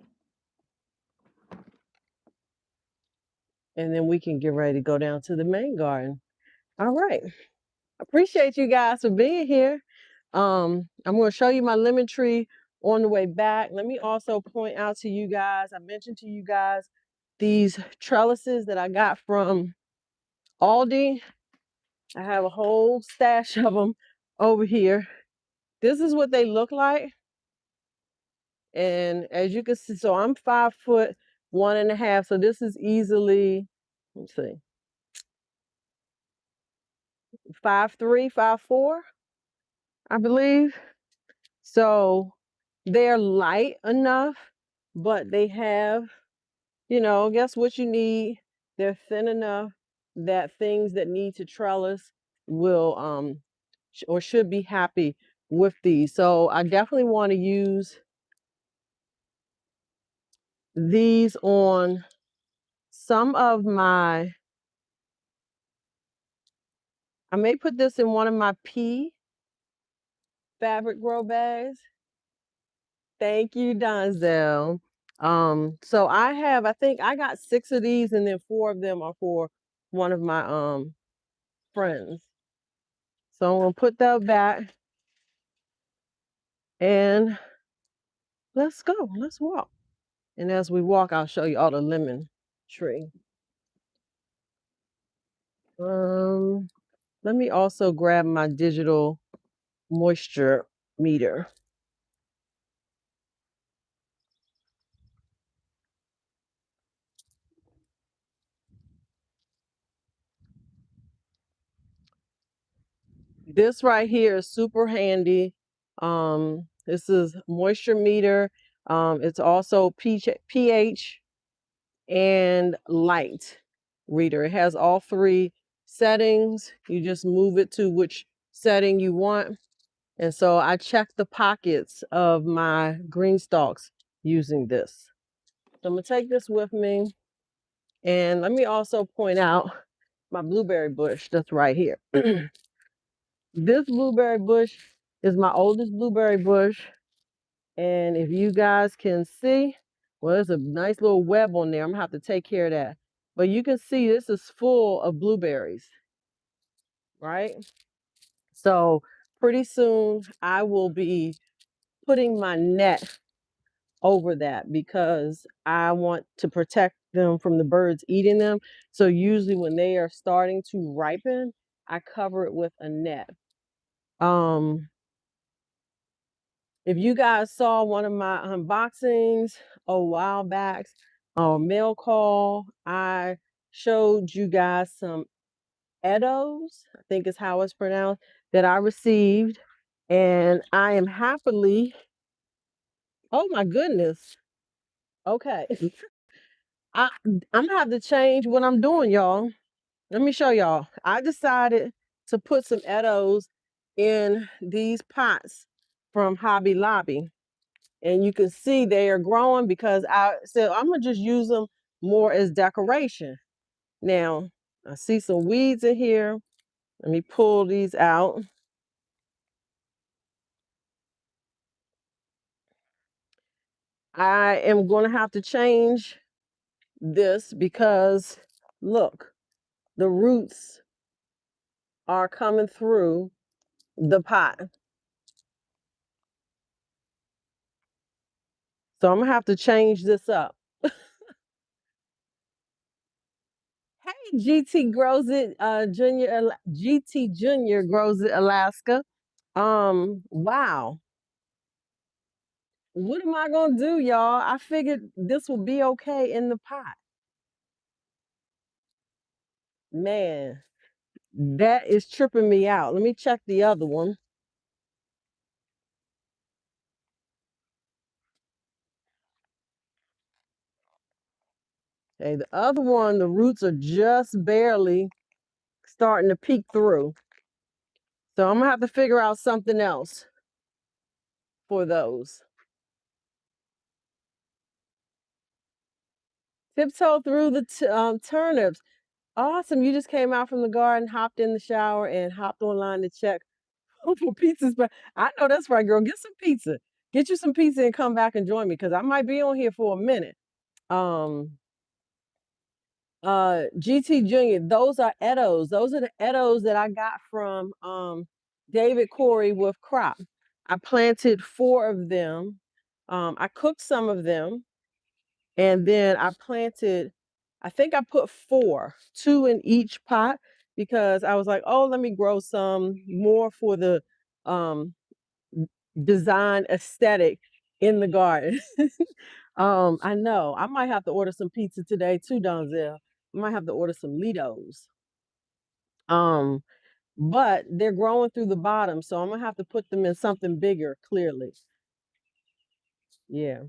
And then we can get ready to go down to the main garden. All right. Appreciate you guys for being here. I'm going to show you my lemon tree on the way back. Let me also point out to you guys, I mentioned to you guys these trellises that I got from Aldi. I have a whole stash of them over here. This is what they look like. And as you can see, so I'm 5'1.5". So this is easily, let's see, 5'3", 5'4", I believe. So they're light enough, but they have, guess what you need. They're thin enough that things that need to trellis will or should be happy with these. So I definitely want to use these on some of my, I may put this in one of my pea fabric grow bags. Thank you, Donzel. So I think I got 6 of these, and then 4 of them are for one of my friends. So I'm gonna put that back and let's go. Let's walk. And as we walk, I'll show you all the lemon tree. Let me also grab my digital moisture meter. This right here is super handy. This is moisture meter. It's also pH and light reader. It has all three settings. You just move it to which setting you want. And so I check the pockets of my green stalks using this. So I'm gonna take this with me. And let me also point out my blueberry bush that's right here. This blueberry bush is my oldest blueberry bush. And if you guys can see, well, there's a nice little web on there. I'm gonna have to take care of that. But you can see this is full of blueberries, right? So pretty soon I will be putting my net over that because I want to protect them from the birds eating them. So usually when they are starting to ripen, I cover it with a net. Um, If you guys saw one of my unboxings a while back, mail call, I showed you guys some Edos, I think is how it's pronounced, that I received. And I am happily, oh my goodness. Okay. I'm gonna have to change what I'm doing, y'all. Let me show y'all. I decided to put some Edos in these pots from Hobby Lobby. And you can see they are growing because I said I'm gonna just use them more as decoration. Now, I see some weeds in here. Let me pull these out. I am going to have to change this because look, the roots are coming through the pot. So I'm gonna have to change this up. Hey, GT grows it, Junior, GT Junior grows it, Alaska. Wow. What am I gonna do, y'all? I figured this would be okay in the pot. Man, that is tripping me out. Let me check the other one. Okay, the other one, the roots are just barely starting to peek through. So I'm gonna have to figure out something else for those. Tiptoe through the turnips. Awesome. You just came out from the garden, hopped in the shower, and hopped online to check for pizzas. But I know that's right, girl. Get some pizza. Get you some pizza and come back and join me because I might be on here for a minute. Um, GT Junior, those are Edos. Those are the Edos that I got from David Corey with Crop. I planted 4 of them. I cooked some of them, and then I planted, I think I put 4, 2 in each pot because I was like, oh, let me grow some more for the um design aesthetic in the garden. I know I might have to order some pizza today too, Donzel. I might have to order some Litos. Um, but they're growing through the bottom, so I'm gonna have to put them in something bigger, clearly. Yeah.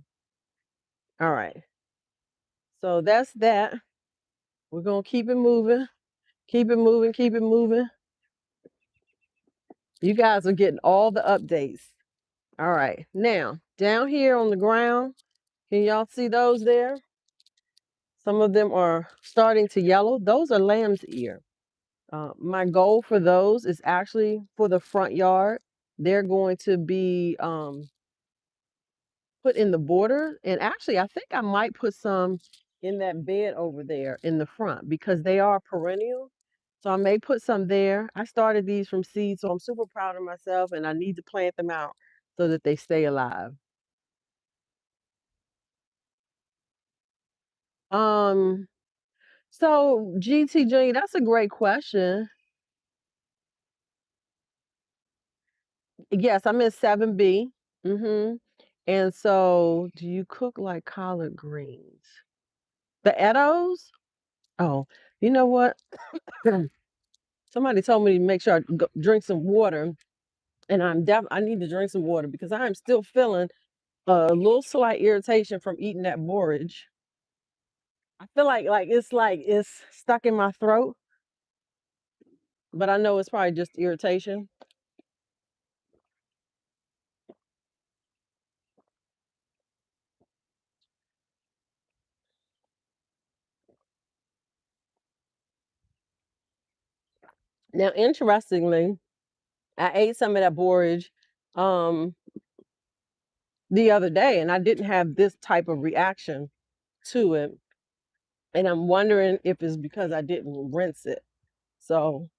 All right. So that's that. We're gonna keep it moving, keep it moving, keep it moving. You guys are getting all the updates. All right. Now, down here on the ground, can y'all see those there? Some of them are starting to yellow. Those are lamb's ear. My goal for those is actually for the front yard. They're going to be put in the border. And actually, I think I might put some in that bed over there in the front because they are perennial. So I may put some there. I started these from seed, so I'm super proud of myself and I need to plant them out so that they stay alive. Um, so GTJ, that's a great question. Yes, I'm in 7B. Mm-hmm. And so, do you cook like collard greens? The Eddos? Oh, you know what? Somebody told me to make sure I drink some water, and I need to drink some water because I'm still feeling a little slight irritation from eating that borage. I feel like it's stuck in my throat, but I know it's probably just irritation. Now, interestingly, I ate some of that borage um the other day, and I didn't have this type of reaction to it. And I'm wondering if it's because I didn't rinse it. So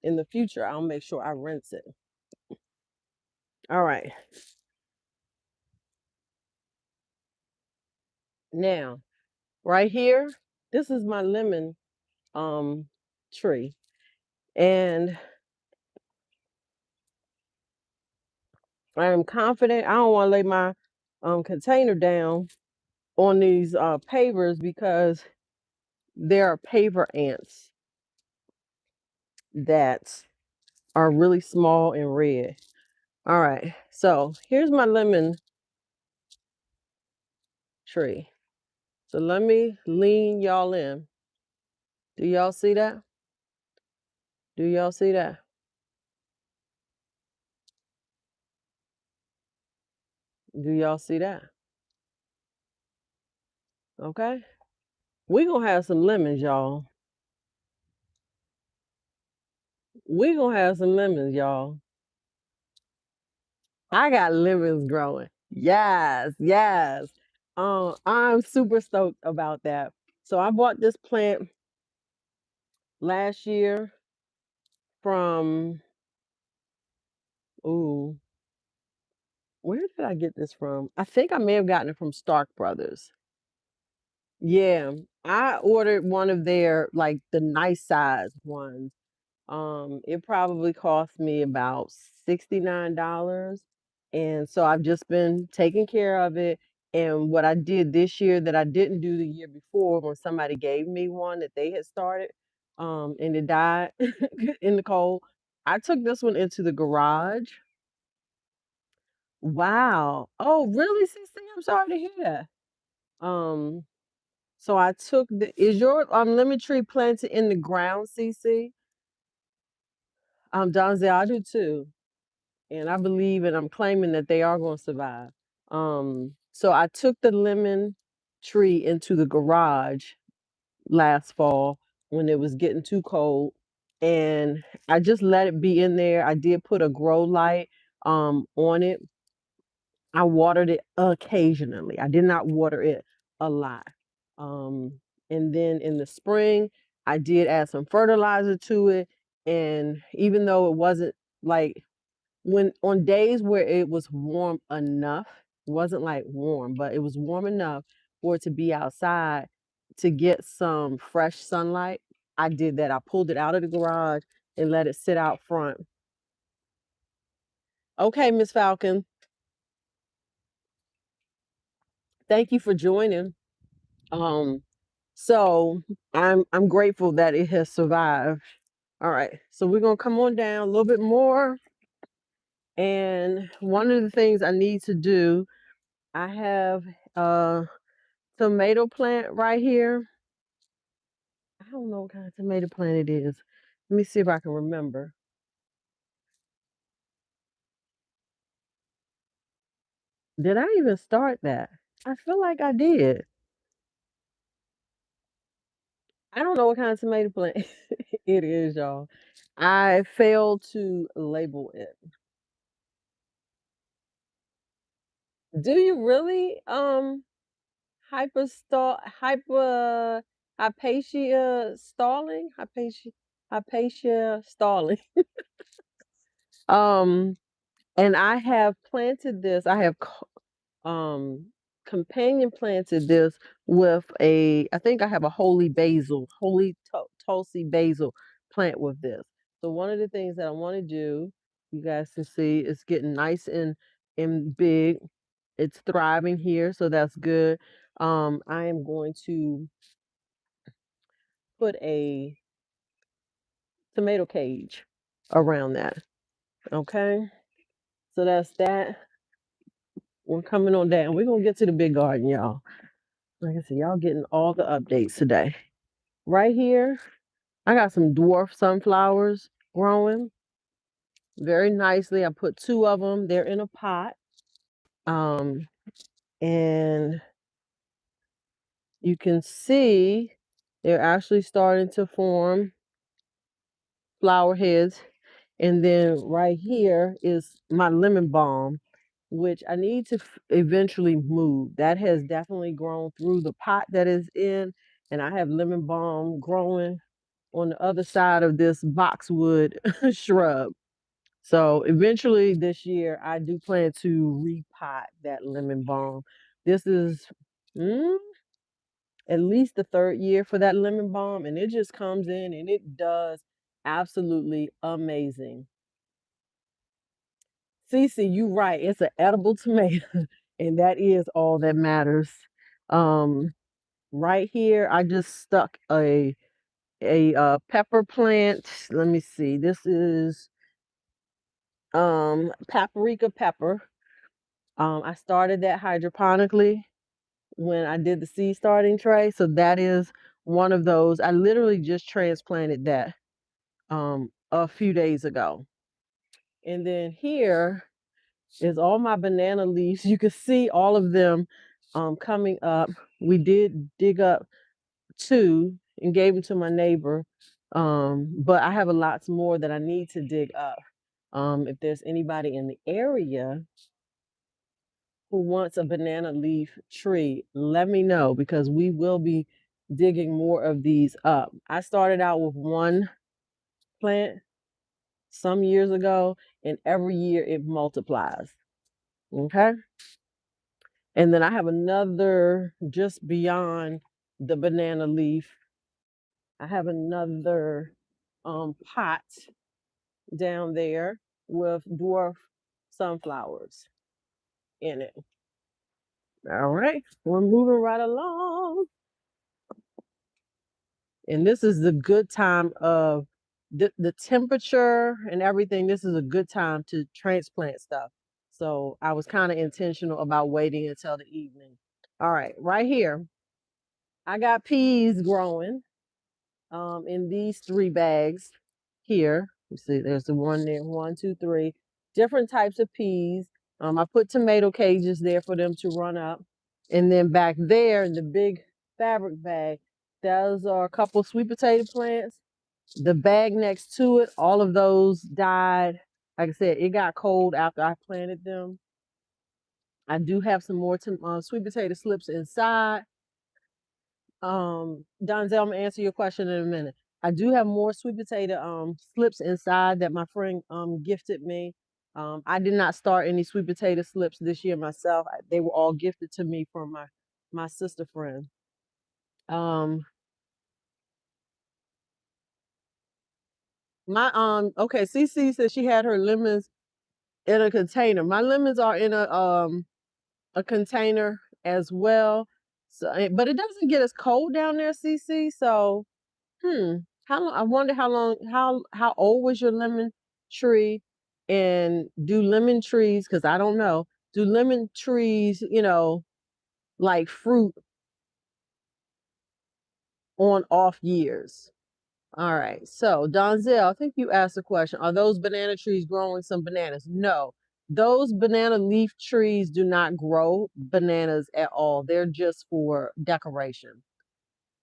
in the future, I'll make sure I rinse it. All right. Now, right here, this is my lemon um tree. And I am confident. I don't want to lay my container down on these pavers because there are paver ants that are really small and red. All right. So here's my lemon tree. So let me lean y'all in. Do y'all see that? Do y'all see that? Do y'all see that? Okay. We gonna have some lemons, y'all. We gonna have some lemons, y'all. I got lemons growing. Yes, yes. I'm super stoked about that. So I bought this plant last year from, ooh, where did I get this from? I think I may have gotten it from Stark Brothers. Yeah, I ordered one of their like the nice size ones. It probably cost me about $69. And so I've just been taking care of it. And what I did this year that I didn't do the year before when somebody gave me one that they had started, and it died in the cold. I took this one into the garage. Wow. Oh, really, CC? I'm sorry to hear that. Um, so I took is your lemon tree planted in the ground, CC? Donzel, I do too. And I believe and I'm claiming that they are going to survive. So I took the lemon tree into the garage last fall when it was getting too cold, and I just let it be in there. I did put a grow light on it. I watered it occasionally. I did not water it a lot. Um, and then in the spring, I did add some fertilizer to it. And even though it wasn't like when on days where it was warm enough, it wasn't like warm, but it was warm enough for it to be outside to get some fresh sunlight. I did that. I pulled it out of the garage and let it sit out front. Okay, Miss Falcon, thank you for joining. Um, so I'm grateful that it has survived. All right, so we're gonna come on down a little bit more. And one of the things I need to do, I have tomato plant right here. I don't know what kind of tomato plant it is. Let me see if I can remember. Did I even start that? I feel like I did. I don't know what kind of tomato plant it is, y'all. I failed to label it. Do you really? Hyper hypatia stalling? Hypatia stalling. Um, and I have planted this. I have um companion planted this with I think I have a holy tulsi basil plant with this. So one of the things that I want to do You guys can see it's getting nice and big. It's thriving here, so that's good. I am going to put a tomato cage around that. Okay, so that's that. We're coming on down. We're gonna get to the big garden, y'all. Like I said, y'all getting all the updates today. Right here, I got some dwarf sunflowers growing very nicely. I put two of them. They're in a pot. Um, and you can see they're actually starting to form flower heads. And then right here is my lemon balm, which I need to eventually move. That has definitely grown through the pot that is in, and I have lemon balm growing on the other side of this boxwood shrub. So eventually this year, I do plan to repot that lemon balm. This is at least the third year for that lemon balm, and it just comes in and it does absolutely amazing. Cece, you right. It's an edible tomato, and that is all that matters. Um, right here, I just stuck a pepper plant. Let me see. This is paprika pepper. I started that hydroponically when I did the seed starting tray. So that is one of those. I literally just transplanted that a few days ago. And then here is all my banana leaves. You can see all of them coming up. We did dig up two and gave them to my neighbor. But I have a lots more that I need to dig up. If there's anybody in the area who wants a banana leaf tree, let me know because we will be digging more of these up. I started out with one plant some years ago, and every year it multiplies. Okay. And then I have another just beyond the banana leaf. I have another pot down there with dwarf sunflowers in it. All right, we're moving right along. And this is the good time of the temperature and everything. This is a good time to transplant stuff. So I was kind of intentional about waiting until the evening. All right, right here, I got peas growing in these 3 bags here. You see, there's the one there, 1, 2, 3. Different types of peas. I put tomato cages there for them to run up. And then back there in the big fabric bag, those are a couple sweet potato plants. The bag next to it, all of those died. Like I said, it got cold after I planted them. I do have some more sweet potato slips inside. Donzel, I'm gonna answer your question in a minute. I do have more sweet potato slips inside that my friend gifted me. I did not start any sweet potato slips this year myself. They were all gifted to me from my sister friend. My okay, CC said she had her lemons in a container. My lemons are in a container as well. So, but it doesn't get as cold down there, CC. So how long, I wonder how old was your lemon tree? And do lemon trees, because I don't know, do lemon trees, like fruit on off years? All right. So Donzel, I think you asked a question. Are those banana trees growing some bananas? No. Those banana leaf trees do not grow bananas at all. They're just for decoration.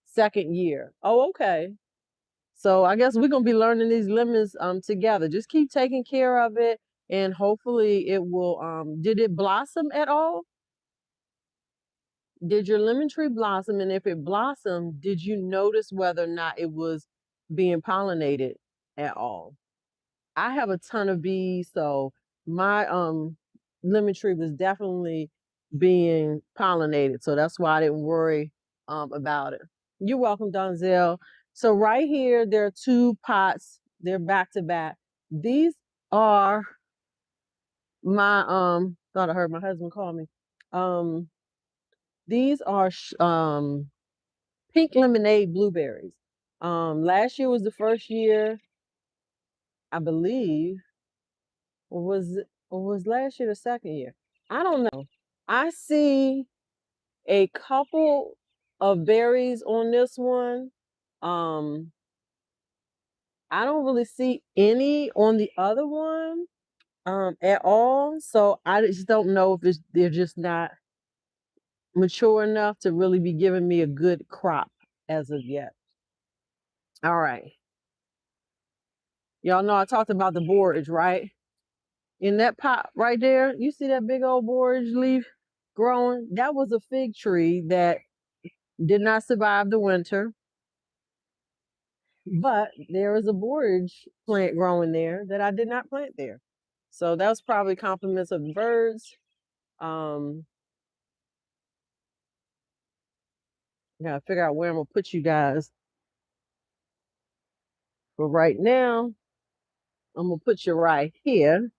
Second year. Oh, okay. So I guess we're gonna be learning these lemons together. Just keep taking care of it and hopefully it will did it blossom at all? Did your lemon tree blossom? And if it blossomed, did you notice whether or not it was being pollinated at all? I have a ton of bees, so my lemon tree was definitely being pollinated. So that's why I didn't worry about it. You're welcome, Donzel. So right here, there are 2 pots. They're back to back. These, are my thought I heard my husband call me. Um these are pink lemonade blueberries. Last year was the first year, I believe, or was last year the second year? I don't know. I see a couple of berries on this one. Um, I don't really see any on the other one at all. So I just don't know if they're just not mature enough to really be giving me a good crop as of yet. All right. Y'all know I talked about the borage, right? In that pot right there, you see that big old borage leaf growing? That was a fig tree that did not survive the winter, but there is a borage plant growing there that I did not plant there. So that was probably compliments of the birds. Um, Gotta figure out where I'm gonna put you guys. But right now, I'm gonna put you right here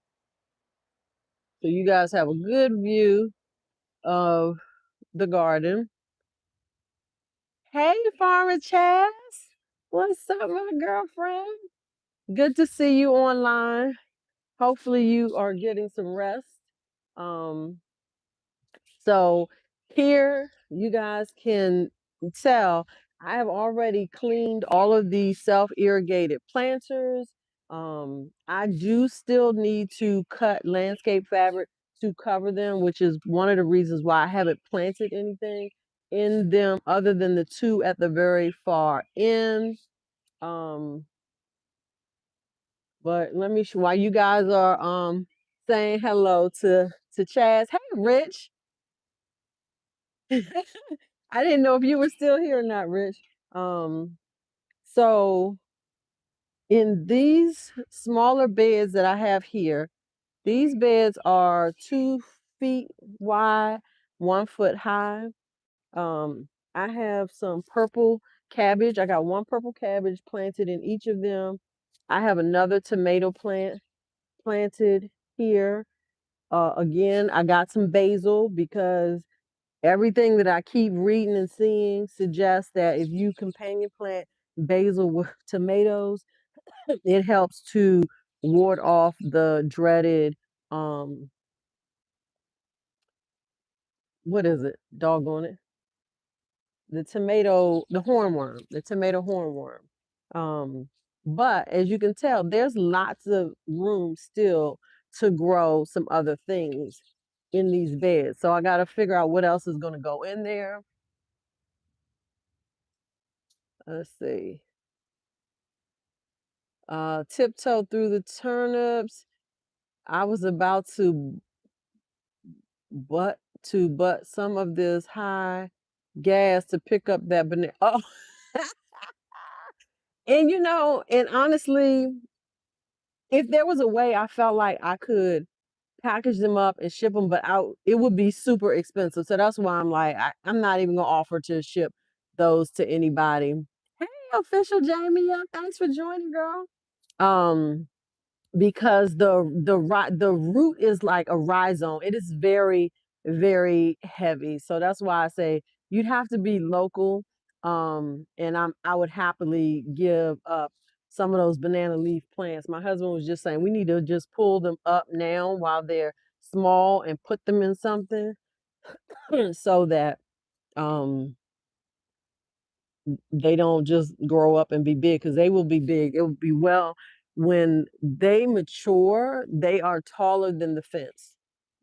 so you guys have a good view of the garden. Hey, Farmer Chaz. What's up, my girlfriend? Good to see you online. Hopefully you are getting some rest. Um, so here you guys can tell I have already cleaned all of these self-irrigated planters. I do still need to cut landscape fabric to cover them, which is one of the reasons why I haven't planted anything in them other than the two at the very far end. Um, but let me show while you guys are saying hello to Chaz. Hey Rich. I didn't know if you were still here or not, Rich. Um, so in these smaller beds that I have here, these beds are 2 feet wide, 1 foot high. I have some purple cabbage. I got one purple cabbage planted in each of them. I have another tomato plant planted here. Again, I got some basil because everything that I keep reading and seeing suggests that if you companion plant basil with tomatoes, it helps to ward off the dreaded what is it? Doggone it. The tomato hornworm. Um, but as you can tell, there's lots of room still to grow some other things in these beds. So I got to figure out what else is going to go in there. Let's see. Tiptoe through the turnips. I was about to butt some of this high gas to pick up that banana. Oh, and honestly, if there was a way I felt like I could package them up and ship them, but out, it would be super expensive. So that's why I'm like, I'm not even gonna offer to ship those to anybody. Hey, official Jamie, yeah, thanks for joining, girl. Um, because the root is like a rhizome. It is very, very heavy. So that's why I say you'd have to be local. And I would happily give up some of those banana leaf plants. My husband was just saying we need to just pull them up now while they're small and put them in something so that um they don't just grow up and be big because they will be big. It will be when they mature, they are taller than the fence.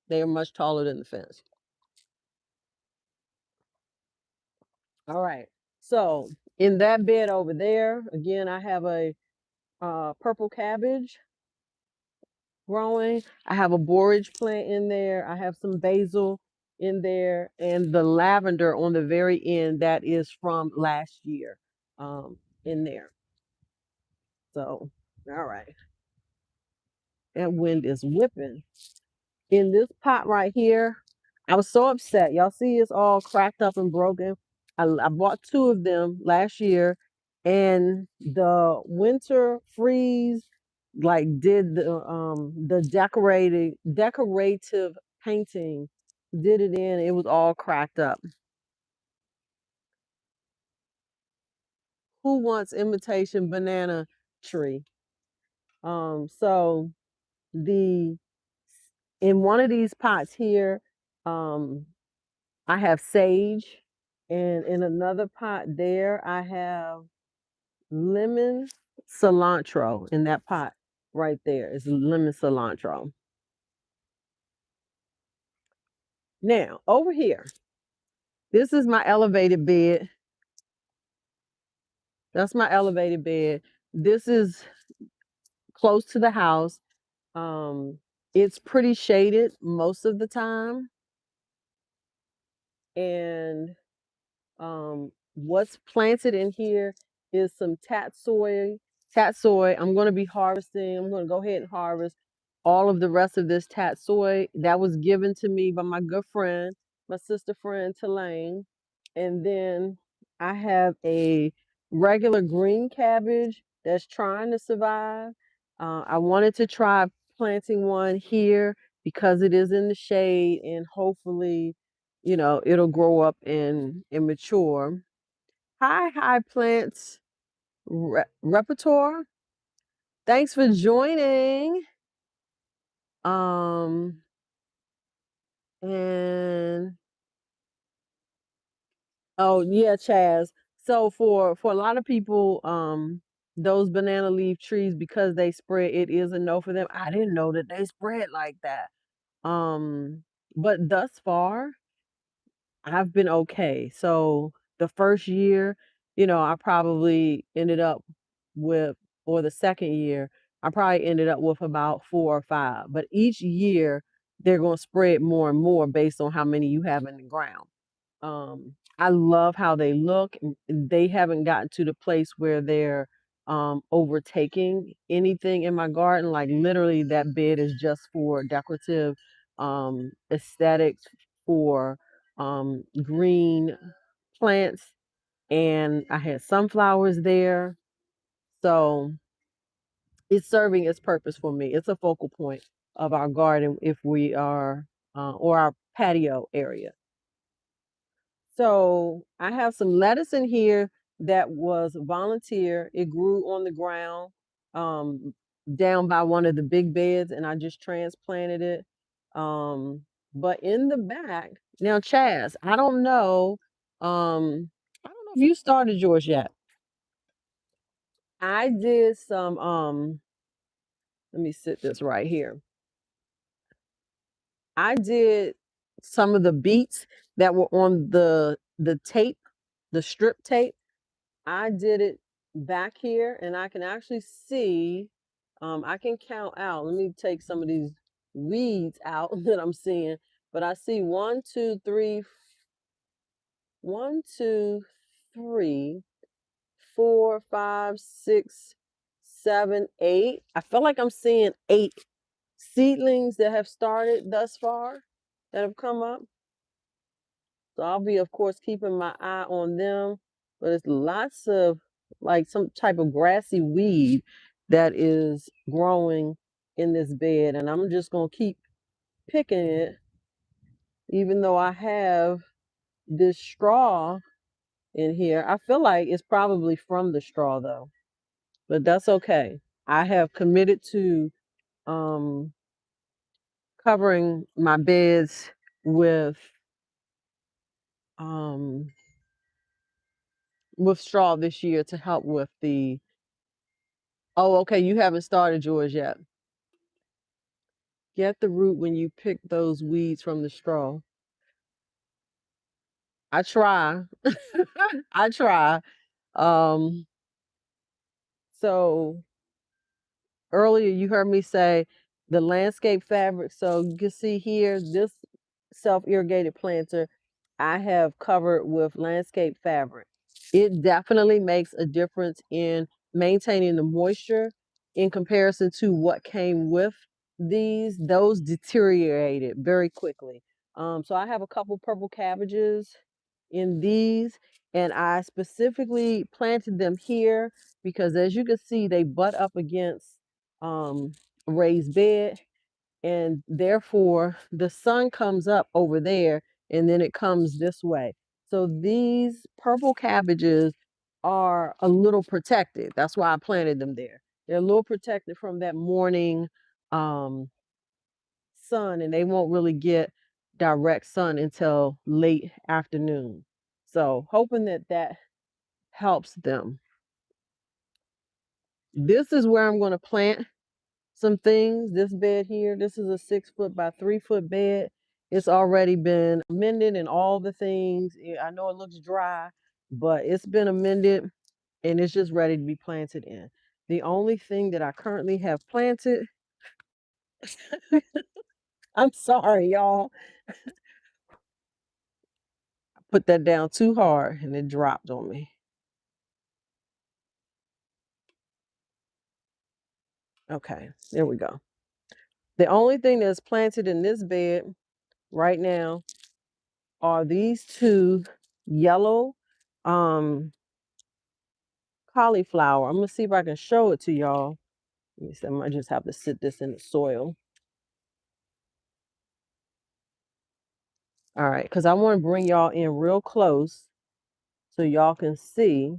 They are much taller than the fence. All right. So in that bed over there, again, I have a purple cabbage growing. I have a borage plant in there. I have some basil in there, and the lavender on the very end that is from last year in there. So, all right. That wind is whipping. In this pot right here, I was so upset. Y'all see it's all cracked up and broken. I bought two of them last year, and the winter freeze like did the decorative painting, did it in, it was all cracked up. Who wants imitation banana tree? So the in one of these pots here, um, I have sage, and in another pot there, I have lemon cilantro in that pot right there is lemon cilantro. Now, over here, this is my elevated bed. That's my elevated bed. This is close to the house. Um, it's pretty shaded most of the time. And what's planted in here is some tatsoi. Tatsoi, I'm going to be harvesting. I'm going to go ahead and harvest all of the rest of this tatsoi that was given to me by my good friend, my sister friend Tulane. And then I have a regular green cabbage that's trying to survive. I wanted to try planting one here because it is in the shade and hopefully, it'll grow up and mature. Hi, plants repertoire. Thanks for joining. Um, and oh yeah, Chaz. So for a lot of people, those banana leaf trees, because they spread, it is a no for them. I didn't know that they spread like that. But thus far, I've been okay. So the first year, I probably ended up with, or the second year, I probably ended up with about 4 or 5. But each year, they're going to spread more and more based on how many you have in the ground. I love how they look. They haven't gotten to the place where they're overtaking anything in my garden. Like literally, that bed is just for decorative aesthetics for green plants, and I had sunflowers there. So it's serving its purpose for me. It's a focal point of our garden if we are, or our patio area. So I have some lettuce in here that was volunteer. It grew on the ground um, down by one of the big beds, and I just transplanted it. But in the back, now, Chaz, I don't know if you started yours yet. I did some, let me sit this right here. I did some of the beets that were on the tape, the strip tape. I did it back here and I can actually see, I can count out. Let me take some of these weeds out that I'm seeing, but I see one, two, three, 4, 5, 6, 7, 8. I feel like I'm seeing 8 seedlings that have started thus far that have come up. So I'll be, of course, keeping my eye on them. But it's lots of like some type of grassy weed that is growing in this bed. And I'm just going to keep picking it, even though I have this straw in here. I feel like it's probably from the straw, though. But that's okay. I have committed to um, covering my beds um, with straw this year to help with the. Oh, okay. You haven't started yours yet. Get the root when you pick those weeds from the straw. I try. I try. Um, so earlier you heard me say the landscape fabric. So you can see here, this self-irrigated planter I have covered with landscape fabric. It definitely makes a difference in maintaining the moisture in comparison to what came with these. Those deteriorated very quickly. So I have a couple purple cabbages in these, and I specifically planted them here because as you can see, they butt up against um, raised bed, and therefore the sun comes up over there and then it comes this way. So these purple cabbages are a little protected. That's why I planted them there. They're a little protected from that morning um, sun, and they won't really get direct sun until late afternoon. So hoping that that helps them. This is where I'm going to plant some things. This bed here, this is a 6 foot by 3 foot bed. It's already been amended and all the things. I know it looks dry, but it's been amended and it's just ready to be planted in. The only thing that I currently have planted, I'm sorry, y'all. I put that down too hard and it dropped on me. Okay, there we go. The only thing that's planted in this bed right now are these two yellow um cauliflower. I'm gonna see if I can show it to y'all. Let me see, I might just have to sit this in the soil. All right, because I want to bring y'all in real close so y'all can see.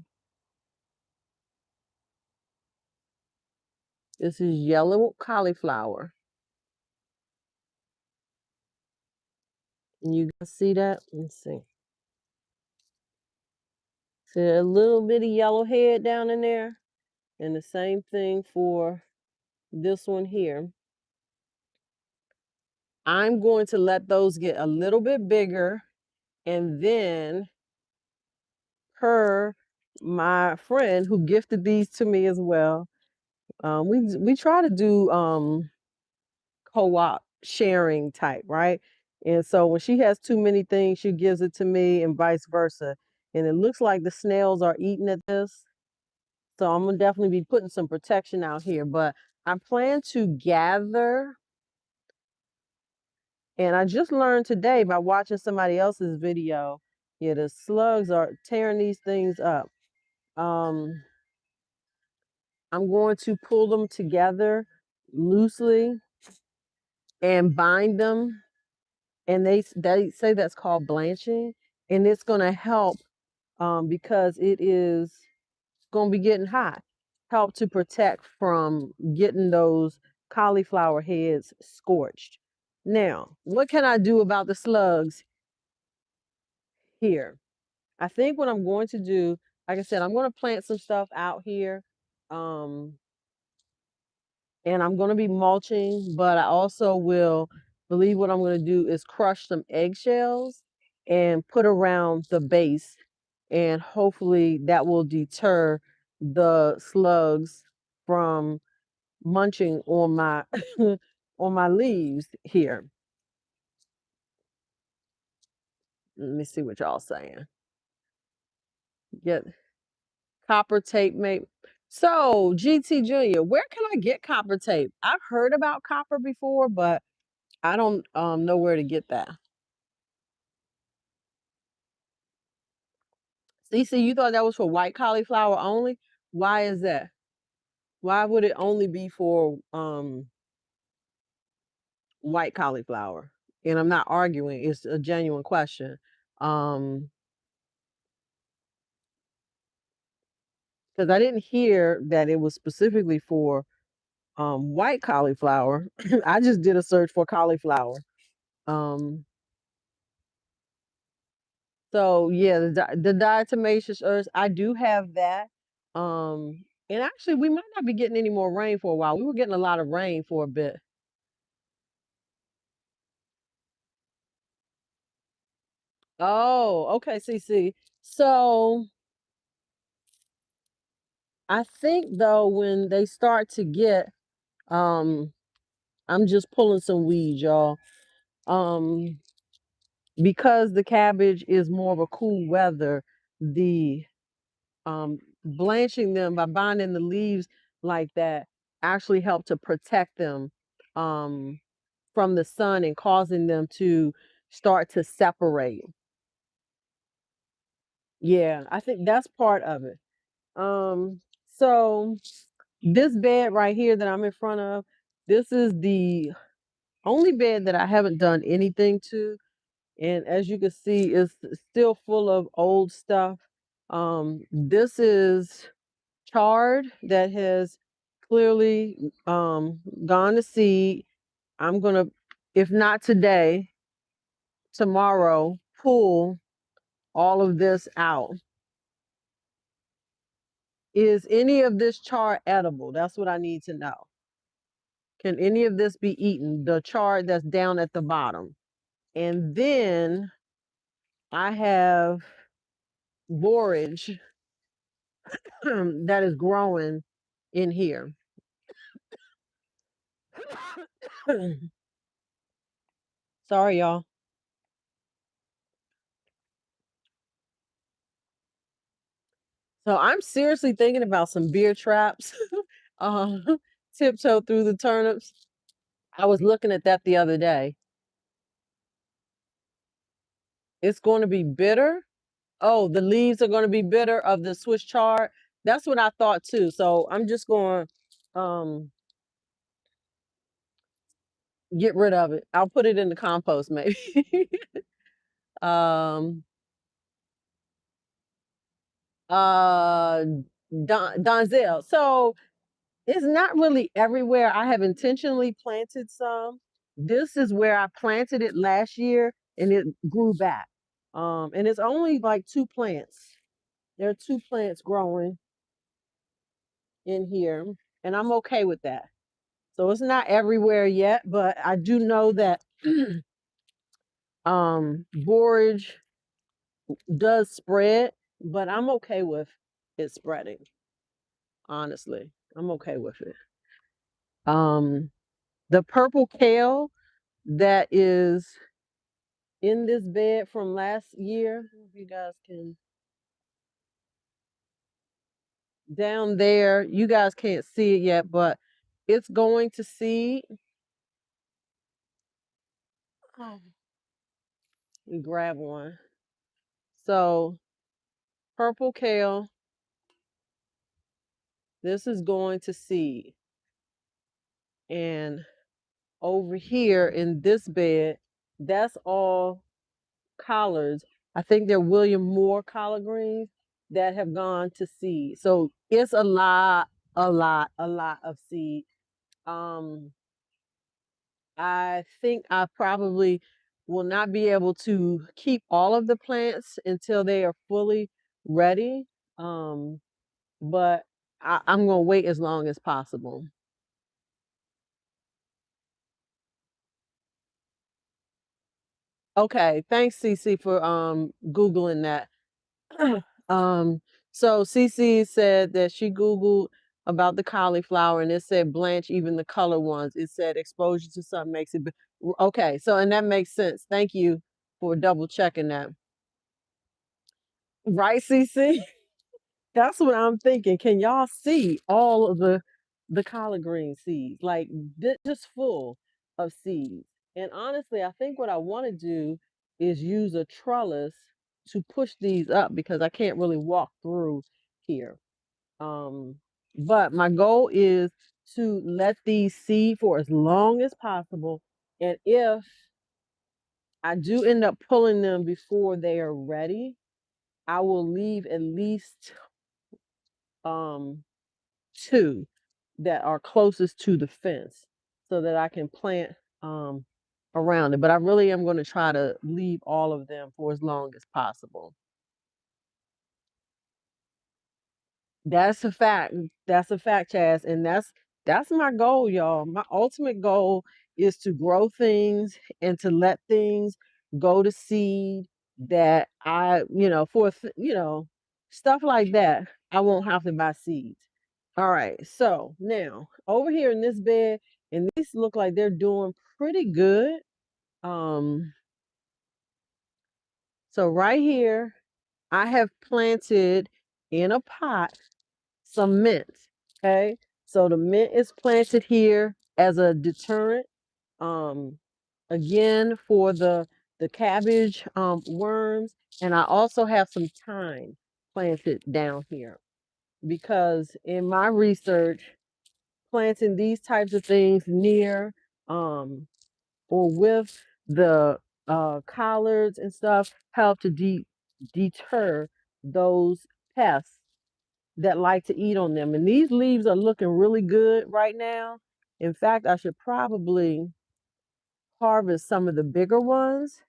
This is yellow cauliflower. And you can see that? Let's see. See a little bitty yellow head down in there? And the same thing for this one here. I'm going to let those get a little bit bigger, and then per my friend who gifted these to me as well, we try to do co-op sharing type, right? And so when she has too many things, she gives it to me and vice versa. And it looks like the snails are eating at this. So I'm gonna definitely be putting some protection out here. But I plan to gather, and I just learned today by watching somebody else's video. Yeah, the slugs are tearing these things up. Um, I'm going to pull them together loosely and bind them, and they say that's called blanching, and it's going to help because it is going to be getting hot, help to protect from getting those cauliflower heads scorched. Now, what can I do about the slugs here? I think what I'm going to do, like I said, I'm going to plant some stuff out here. Um, and I'm going to be mulching, but I also will believe what I'm going to do is crush some eggshells and put around the base, and hopefully that will deter the slugs from munching on my on my leaves here. Let me see what y'all saying. Get copper tape, maybe. So GT Junior, where can I get copper tape? I've heard about copper before, but I don't know where to get that. CC, you thought that was for white cauliflower only? Why is that? Why would it only be for white cauliflower? And I'm not arguing, it's a genuine question. Because I didn't hear that it was specifically for white cauliflower. I just did a search for cauliflower. Um, so yeah, the diatomaceous earth, I do have that. And actually, we might not be getting any more rain for a while. We were getting a lot of rain for a bit. Oh, okay, CC. So I think though when they start to get, um, I'm just pulling some weeds, y'all. Um, because the cabbage is more of a cool weather, the blanching them by binding the leaves like that actually help to protect them um from the sun and causing them to start to separate. Yeah, I think that's part of it. So This bed right here that I'm in front of, this is the only bed that I haven't done anything to. And as you can see, it's still full of old stuff. This is chard that has clearly gone to seed. I'm gonna, if not today, tomorrow, pull all of this out. Is any of this chard edible? That's what I need to know. Can any of this be eaten? The chard that's down at the bottom. And then I have borage that is growing in here. Sorry, y'all. So I'm seriously thinking about some beer traps. uh, Tiptoe through the turnips. I was looking at that the other day. It's going to be bitter. Oh, the leaves are going to be bitter of the Swiss chard. That's what I thought too. So I'm just going to get rid of it. I'll put it in the compost maybe. um, uh, Donzel. So it's not really everywhere. I have intentionally planted some. This is where I planted it last year and it grew back. And it's only like 2 plants. There are 2 plants growing in here, and I'm okay with that. So it's not everywhere yet, but I do know that borage does spread, but I'm okay with it spreading. Honestly, I'm okay with it. The purple kale that is in this bed from last year, if you guys can, down there, you guys can't see it yet, but it's going to seed. Oh, we grab one. So purple kale, this is going to seed. And over here in this bed, that's all collards. I think they're William Moore collard greens that have gone to seed. So it's a lot of seed. Um, I think I probably will not be able to keep all of the plants until they are fully ready. Um, but I'm gonna wait as long as possible. Okay, thanks, Cece, for Googling that. um, so Cece said that she Googled about the cauliflower and it said blanch even the color ones. It said exposure to sun makes it. Okay, so and that makes sense. Thank you for double checking that. Right, Cece? That's what I'm thinking. Can y'all see all of the collard green seeds? Like just full of seeds. And honestly, I think what I want to do is use a trellis to push these up because I can't really walk through here. Um, but my goal is to let these seed for as long as possible. And if I do end up pulling them before they are ready, I will leave at least um 2 that are closest to the fence so that I can plant um around it. But I really am going to try to leave all of them for as long as possible. That's a fact. That's a fact, Chaz. And that's my goal, y'all. My ultimate goal is to grow things and to let things go to seed that stuff like that. I won't have to buy seeds. All right. So now over here in this bed, and these look like they're doing pretty good. Um, so right here, I have planted in a pot some mint. Okay. So the mint is planted here as a deterrent. Um, again for the cabbage worms, and I also have some thyme planted down here because in my research planting these types of things near um or with the collards and stuff help to deter those pests that like to eat on them. And these leaves are looking really good right now. In fact, I should probably harvest some of the bigger ones.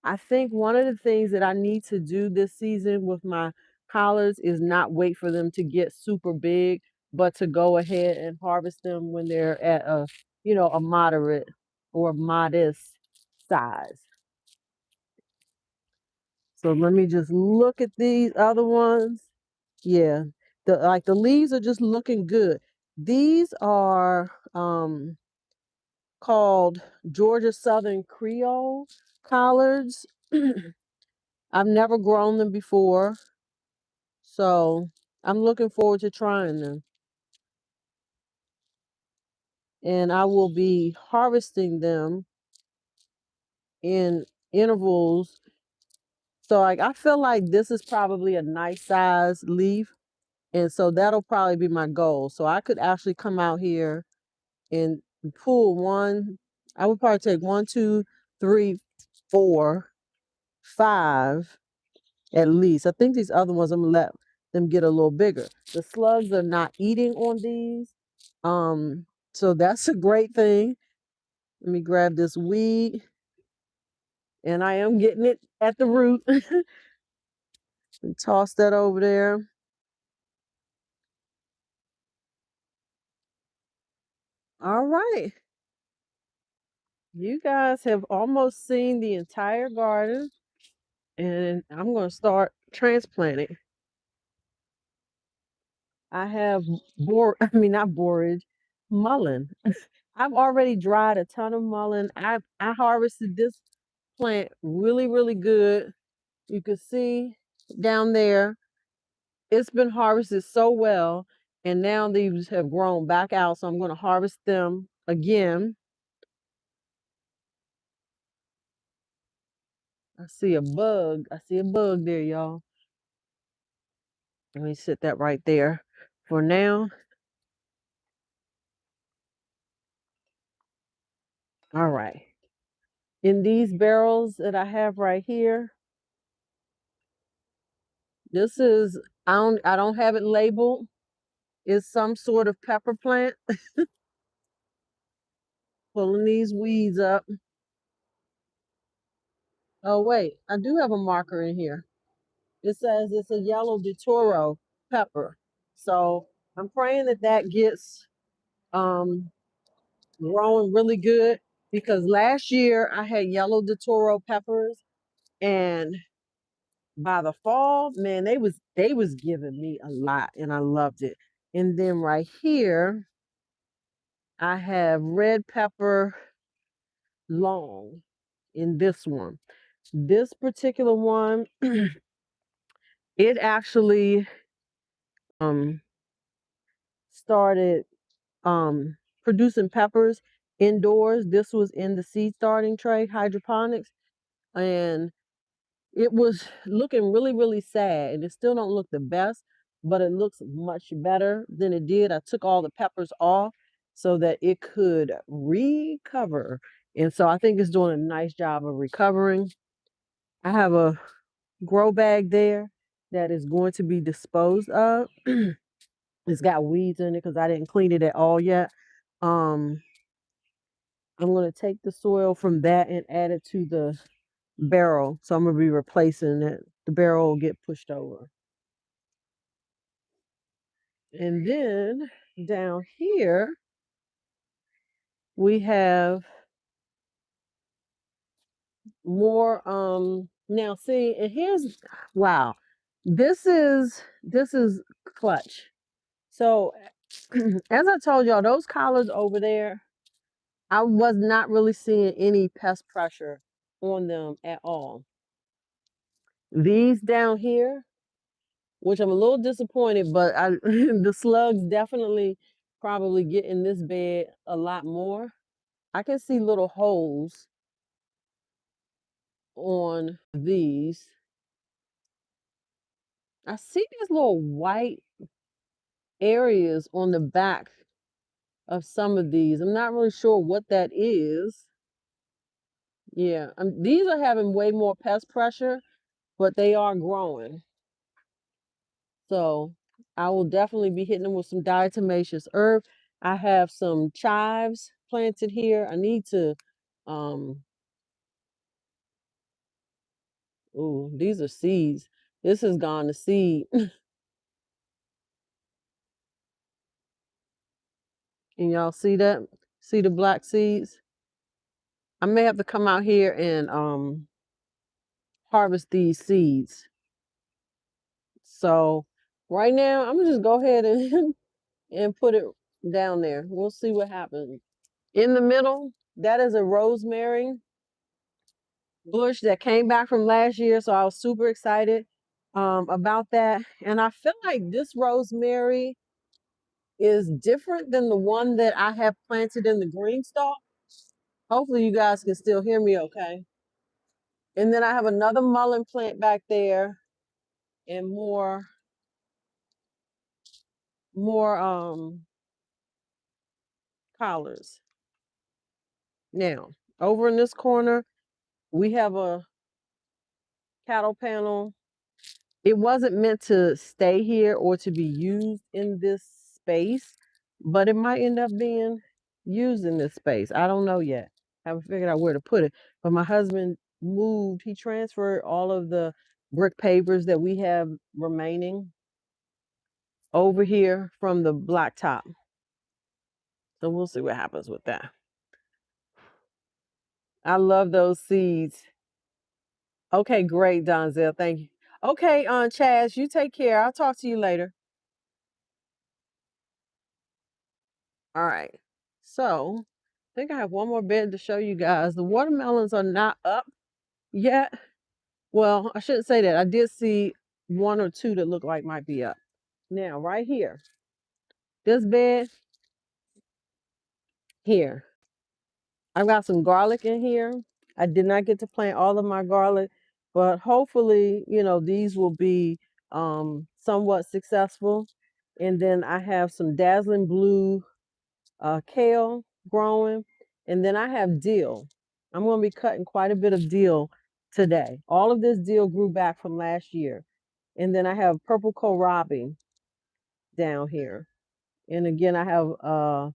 I think one of the things that I need to do this season with my collards is not wait for them to get super big, but to go ahead and harvest them when they're at a, a moderate or modest size. So let me just look at these other ones. Yeah, the leaves are just looking good. These are called Georgia Southern Creole collards. I've never grown them before, so I'm looking forward to trying them. And I will be harvesting them in intervals. So like I feel like this is probably a nice size leaf. And so that'll probably be my goal. So I could actually come out here and pull one. I would probably take 1, 2, 3, 4, 5 at least. I think these other ones I'm gonna let them get a little bigger. The slugs are not eating on these. So that's a great thing. Let me grab this weed. And I am getting it at the root. And toss that over there. All right. You guys have almost seen the entire garden. And I'm going to start transplanting. I have I mean not borage, mullein. I've already dried a ton of mullein. I harvested this plant really, really good. You can see down there, it's been harvested so well, and now these have grown back out. So I'm going to harvest them again. I see a bug. I see a bug there, y'all. Let me set that right there for now. All right. In these barrels that I have right here, this is I don't have it labeled. It's some sort of pepper plant. Pulling these weeds up. Oh wait, I do have a marker in here. It says it's a yellow de Toro pepper. So I'm praying that that gets um growing really good because last year I had yellow de Toro peppers, and by the fall, man, they was giving me a lot and I loved it. And then right here, I have red pepper long in this one. This particular one, it actually um started producing peppers indoors. This was in the seed starting tray, hydroponics, and it was looking really, really sad. And it still don't look the best, but it looks much better than it did. I took all the peppers off so that it could recover. And so I think it's doing a nice job of recovering. I have a grow bag there that is going to be disposed of. It's got weeds in it because I didn't clean it at all yet. Um, I'm going to take the soil from that and add it to the barrel. So I'm going to be replacing it. The barrel will get pushed over. And then down here, we have more now see, and here's wow. This is clutch. So as I told y'all, those collards over there, I was not really seeing any pest pressure on them at all. These down here, which I'm a little disappointed, but the slugs definitely probably get in this bed a lot more. I can see little holes on these. I see these little white areas on the back of some of these. I'm not really sure what that is. Yeah, these are having way more pest pressure, but they are growing. So I will definitely be hitting them with some diatomaceous herb. I have some chives planted here. I need to, um, ooh, these are seeds. This has gone to seed. Can y'all see that? See the black seeds? I may have to come out here and harvest these seeds. So right now, I'm gonna just go ahead and and put it down there. We'll see what happens. In the middle, that is a rosemary bush that came back from last year, so I was super excited about that. And I feel like this rosemary is different than the one that I have planted in the green stalk. Hopefully you guys can still hear me okay. And then I have another mullein plant back there and more collards. Now, over in this corner, we have a cattle panel. It wasn't meant to stay here or to be used in this space, but it might end up being used in this space. I don't know yet. Haven't figured out where to put it. But my husband moved, he transferred all of the brick pavers that we have remaining over here from the blacktop. So we'll see what happens with that. I love those seeds. Okay, great, Donzel. Thank you. Okay, Chaz, you take care. I'll talk to you later. All right. So I think I have one more bed to show you guys. The watermelons are not up yet. Well, I shouldn't say that. I did see one or two that look like might be up. Now, right here, this bed here, I've got some garlic in here. I did not get to plant all of my garlic, but hopefully, these will be somewhat successful. And then I have some dazzling blue kale growing, and then I have dill. I'm going to be cutting quite a bit of dill today. All of this dill grew back from last year. And then I have purple kohlrabi down here. And again, I have a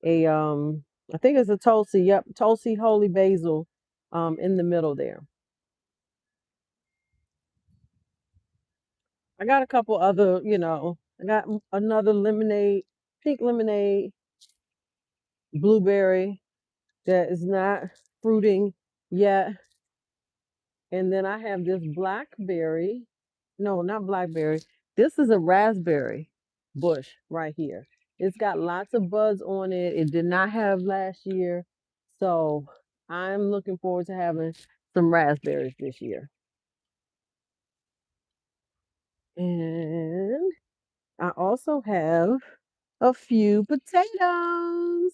I think it's a Tulsi. Yep, Tulsi holy basil in the middle there. I got a couple other, I got another lemonade, pink lemonade, blueberry that is not fruiting yet. And then I have this blackberry. No, not blackberry. This is a raspberry bush right here. It's got lots of buds on it. It did not have last year. So I'm looking forward to having some raspberries this year. And I also have a few potatoes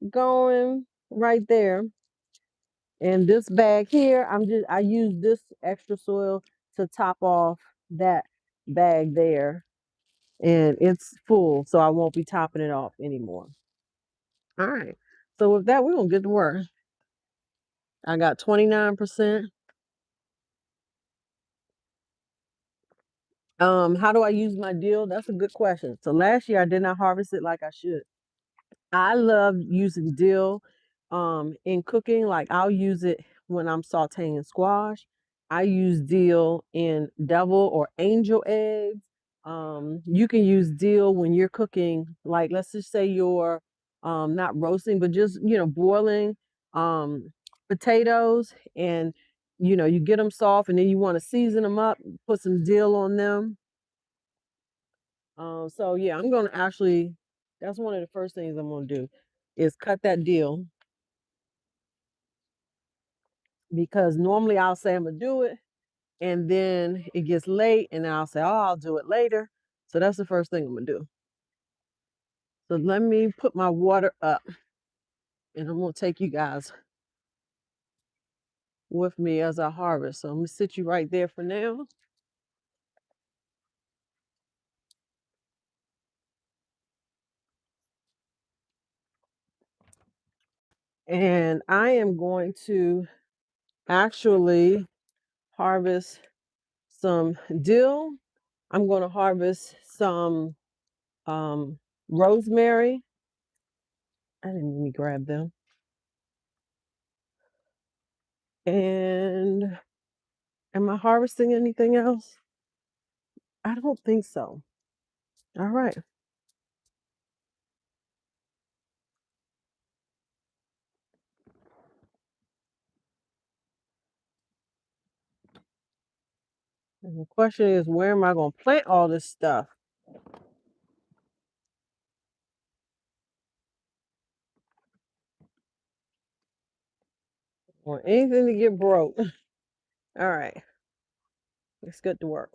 going right there. And this bag here, I use this extra soil to top off that bag there. And it's full, so I won't be topping it off anymore. All right. So with that, we're gonna get to work. I got 29%. How do I use my dill? That's a good question. So last year I did not harvest it like I should. I love using dill in cooking. Like I'll use it when I'm sauteing squash. I use dill in devil or angel eggs. You can use dill when you're cooking, like let's just say you're not roasting, but just boiling um potatoes, and you get them soft and then you want to season them up, put some dill on them. So yeah, I'm gonna actually, that's one of the first things I'm gonna do is cut that deal, because normally I'll say I'm gonna do it and then it gets late and then I'll say, oh, I'll do it later. So that's the first thing I'm gonna do. So let me put my water up and I'm gonna take you guys with me as I harvest. So I'm gonna sit you right there for now. And I am going to actually harvest some dill. I'm going to harvest some rosemary. I didn't even grab them. And am I harvesting anything else? I don't think so. All right. And the question is, where am I going to plant all this stuff? Or anything to get broke. All right. Let's get to work.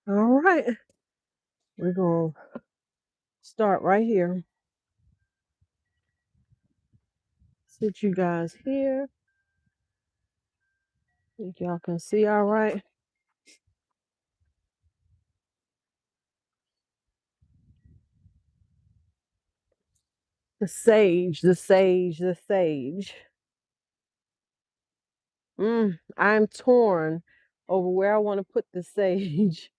All right. We're going to start right here. Sit you guys here. Think y'all can see all right. The sage, the sage, the sage. I'm torn over where I want to put the sage.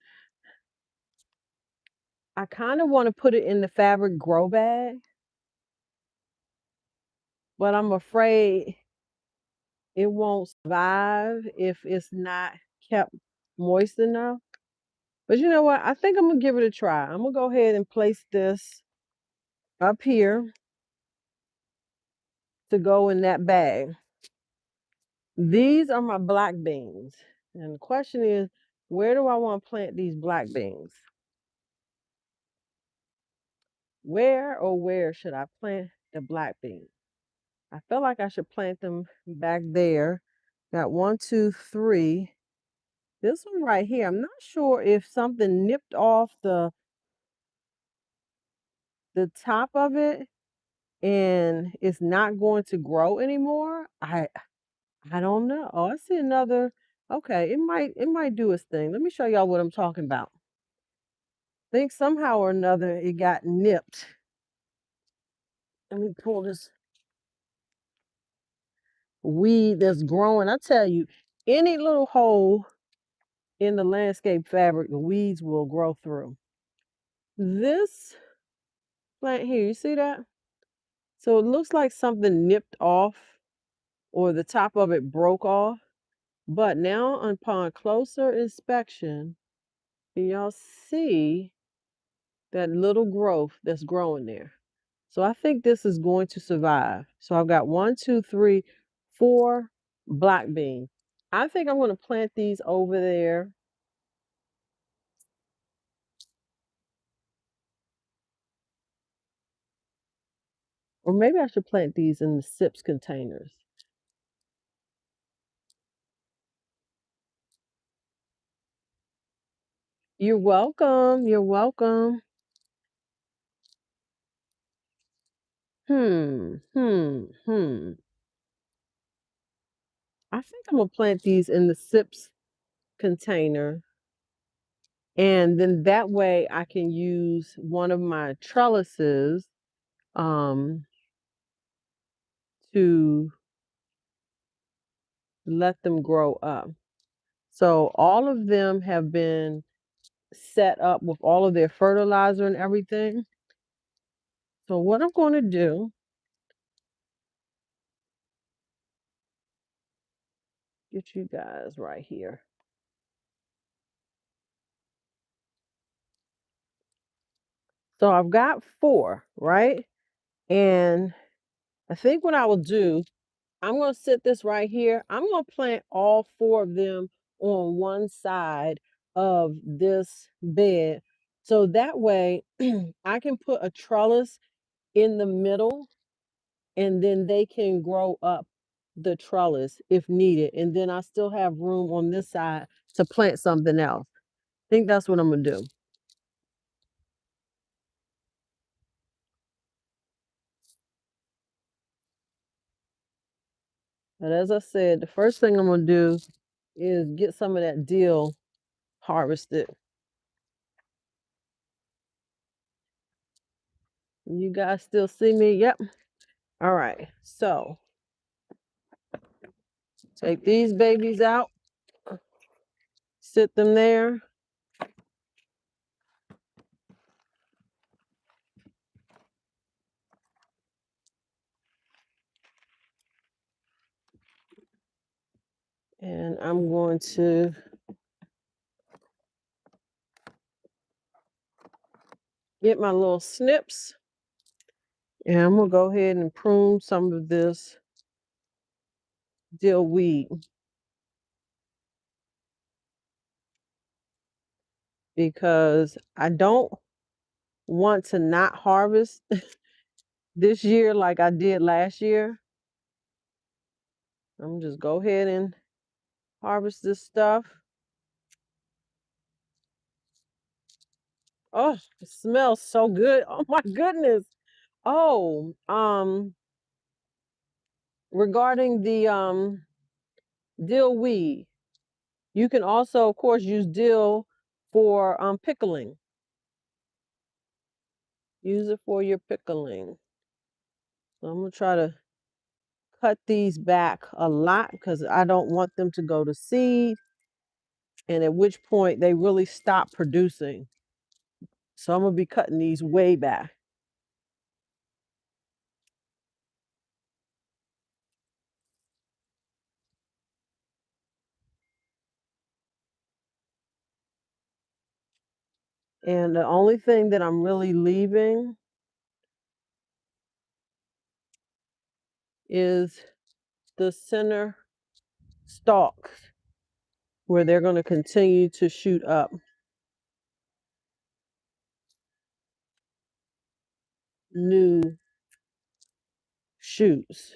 I kind of want to put it in the fabric grow bag, but I'm afraid it won't survive if it's not kept moist enough. But you know what? I think I'm going to give it a try. I'm going to go ahead and place this up here to go in that bag. These are my black beans. And the question is, where do I want to plant these black beans? Where should I plant the black beans? I feel like I should plant them back there. Got 1, 2, 3. This one right here, I'm not sure if something nipped off the top of it and it's not going to grow anymore. I don't know. Oh, I see another. Okay, it might do its thing. Let me show y'all what I'm talking about. I think somehow or another it got nipped. Let me pull this weed that's growing. I tell you, any little hole in the landscape fabric, the weeds will grow through. This plant here, you see that? So it looks like something nipped off or the top of it broke off. But now upon closer inspection, can y'all see that little growth that's growing there? So I think this is going to survive. So I've got 1, 2, 3, 4 black beans. I think I'm going to plant these over there. Or maybe I should plant these in the SIPs containers. You're welcome. You're welcome. Hmm. I think I'm gonna plant these in the SIPs container. And then that way I can use one of my trellises um, to let them grow up. So all of them have been set up with all of their fertilizer and everything. So what I'm going to do, get you guys right here. So I've got 4, right? And I think what I will do, I'm going to sit this right here. I'm going to plant all 4 of them on one side of this bed. So that way I can put a trellis in the middle and then they can grow up the trellis if needed. And then I still have room on this side to plant something else. I think that's what I'm going to do. But as I said, the first thing I'm going to do is get some of that dill harvested. You guys still see me? Yep. All right. So take these babies out, sit them there. And I'm going to get my little snips. And I'm going to go ahead and prune some of this dill weed, because I don't want to not harvest this year like I did last year. I'm just go ahead and harvest this stuff. Oh, it smells so good. Oh my goodness. Oh, regarding the dill weed, you can also, of course, use dill for pickling. Use it for your pickling. So I'm gonna try to cut these back a lot because I don't want them to go to seed, and at which point they really stop producing. So I'm gonna be cutting these way back. And the only thing that I'm really leaving is the center stalks where they're going to continue to shoot up new shoots.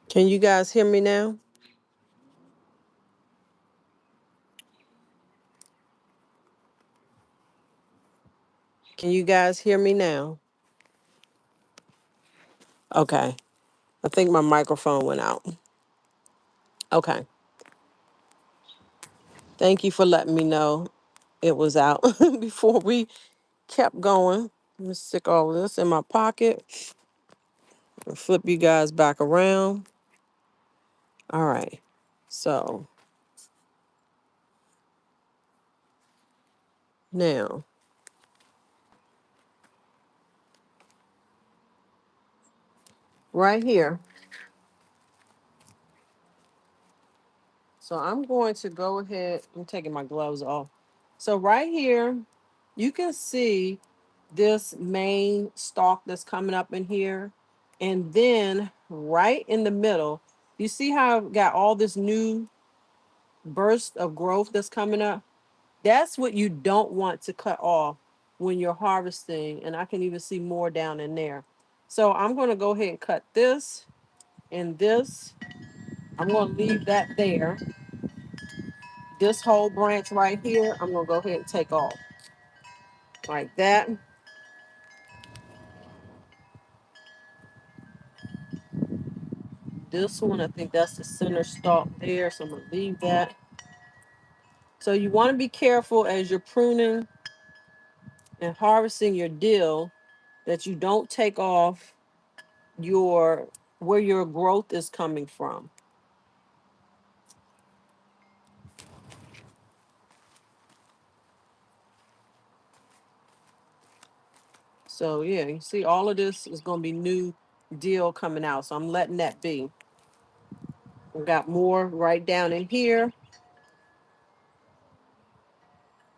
Can you guys hear me now? Can you guys hear me now? Okay. I think my microphone went out. Okay. Thank you for letting me know it was out before we kept going. Let me stick all of this in my pocket and flip you guys back around. All right. So now, right here. So I'm going to go ahead. I'm taking my gloves off. So right here, you can see this main stalk that's coming up in here. And then right in the middle, you see how I've got all this new burst of growth that's coming up? That's what you don't want to cut off when you're harvesting. And I can even see more down in there. So I'm going to go ahead and cut this and this. I'm going to leave that there. This whole branch right here, I'm going to go ahead and take off like that. This one, I think that's the center stalk there. So I'm going to leave that. So you want to be careful as you're pruning and harvesting your dill that you don't take off your where your growth is coming from. So yeah, you see all of this is going to be new dill coming out. So I'm letting that be. We've got more right down in here.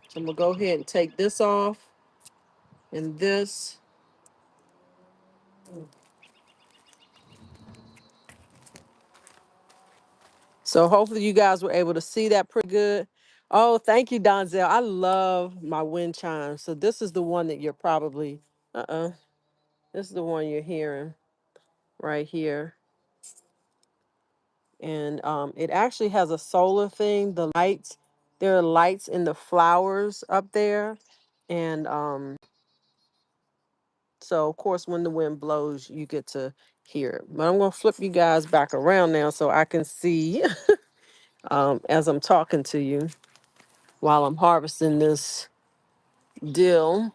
So I'm going to go ahead and take this off and this. So hopefully you guys were able to see that pretty good. Oh, thank you, Donzel. I love my wind chime. So this is the one that you're probably, this is the one you're hearing right here. And it actually has a solar thing. The lights, there are lights in the flowers up there. And so of course when the wind blows, you get to hear it. But I'm gonna flip you guys back around now so I can see as I'm talking to you while I'm harvesting this dill.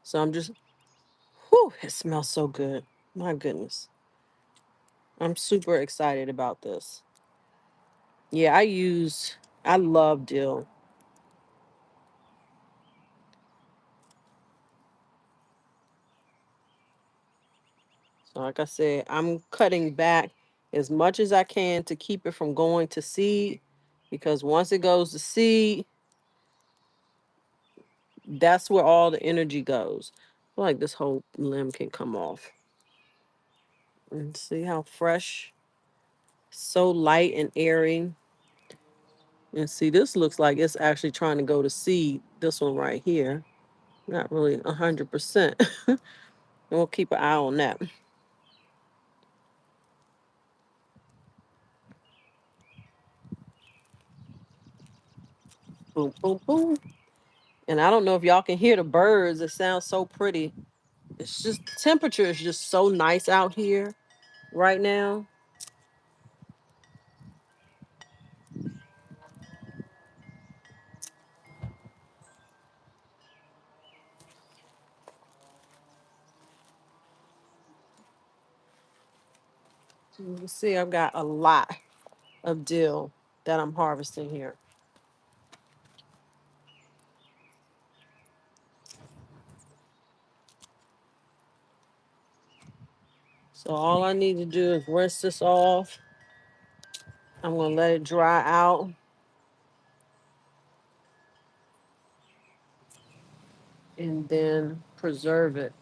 So I'm just, whew, it smells so good. My goodness. I'm super excited about this. Yeah, I love dill. So like I said, I'm cutting back as much as I can to keep it from going to seed, because once it goes to seed, that's where all the energy goes. I feel like this whole limb can come off. And see how fresh, so light and airy. And see, this looks like it's actually trying to go to seed. This one right here. Not really 100%. We'll keep an eye on that. Boom, boom, boom. And I don't know if y'all can hear the birds. It sounds so pretty. It's just, the temperature is just so nice out here right now. You can see I've got a lot of dill that I'm harvesting here. So all I need to do is rinse this off. I'm going to let it dry out. And then preserve it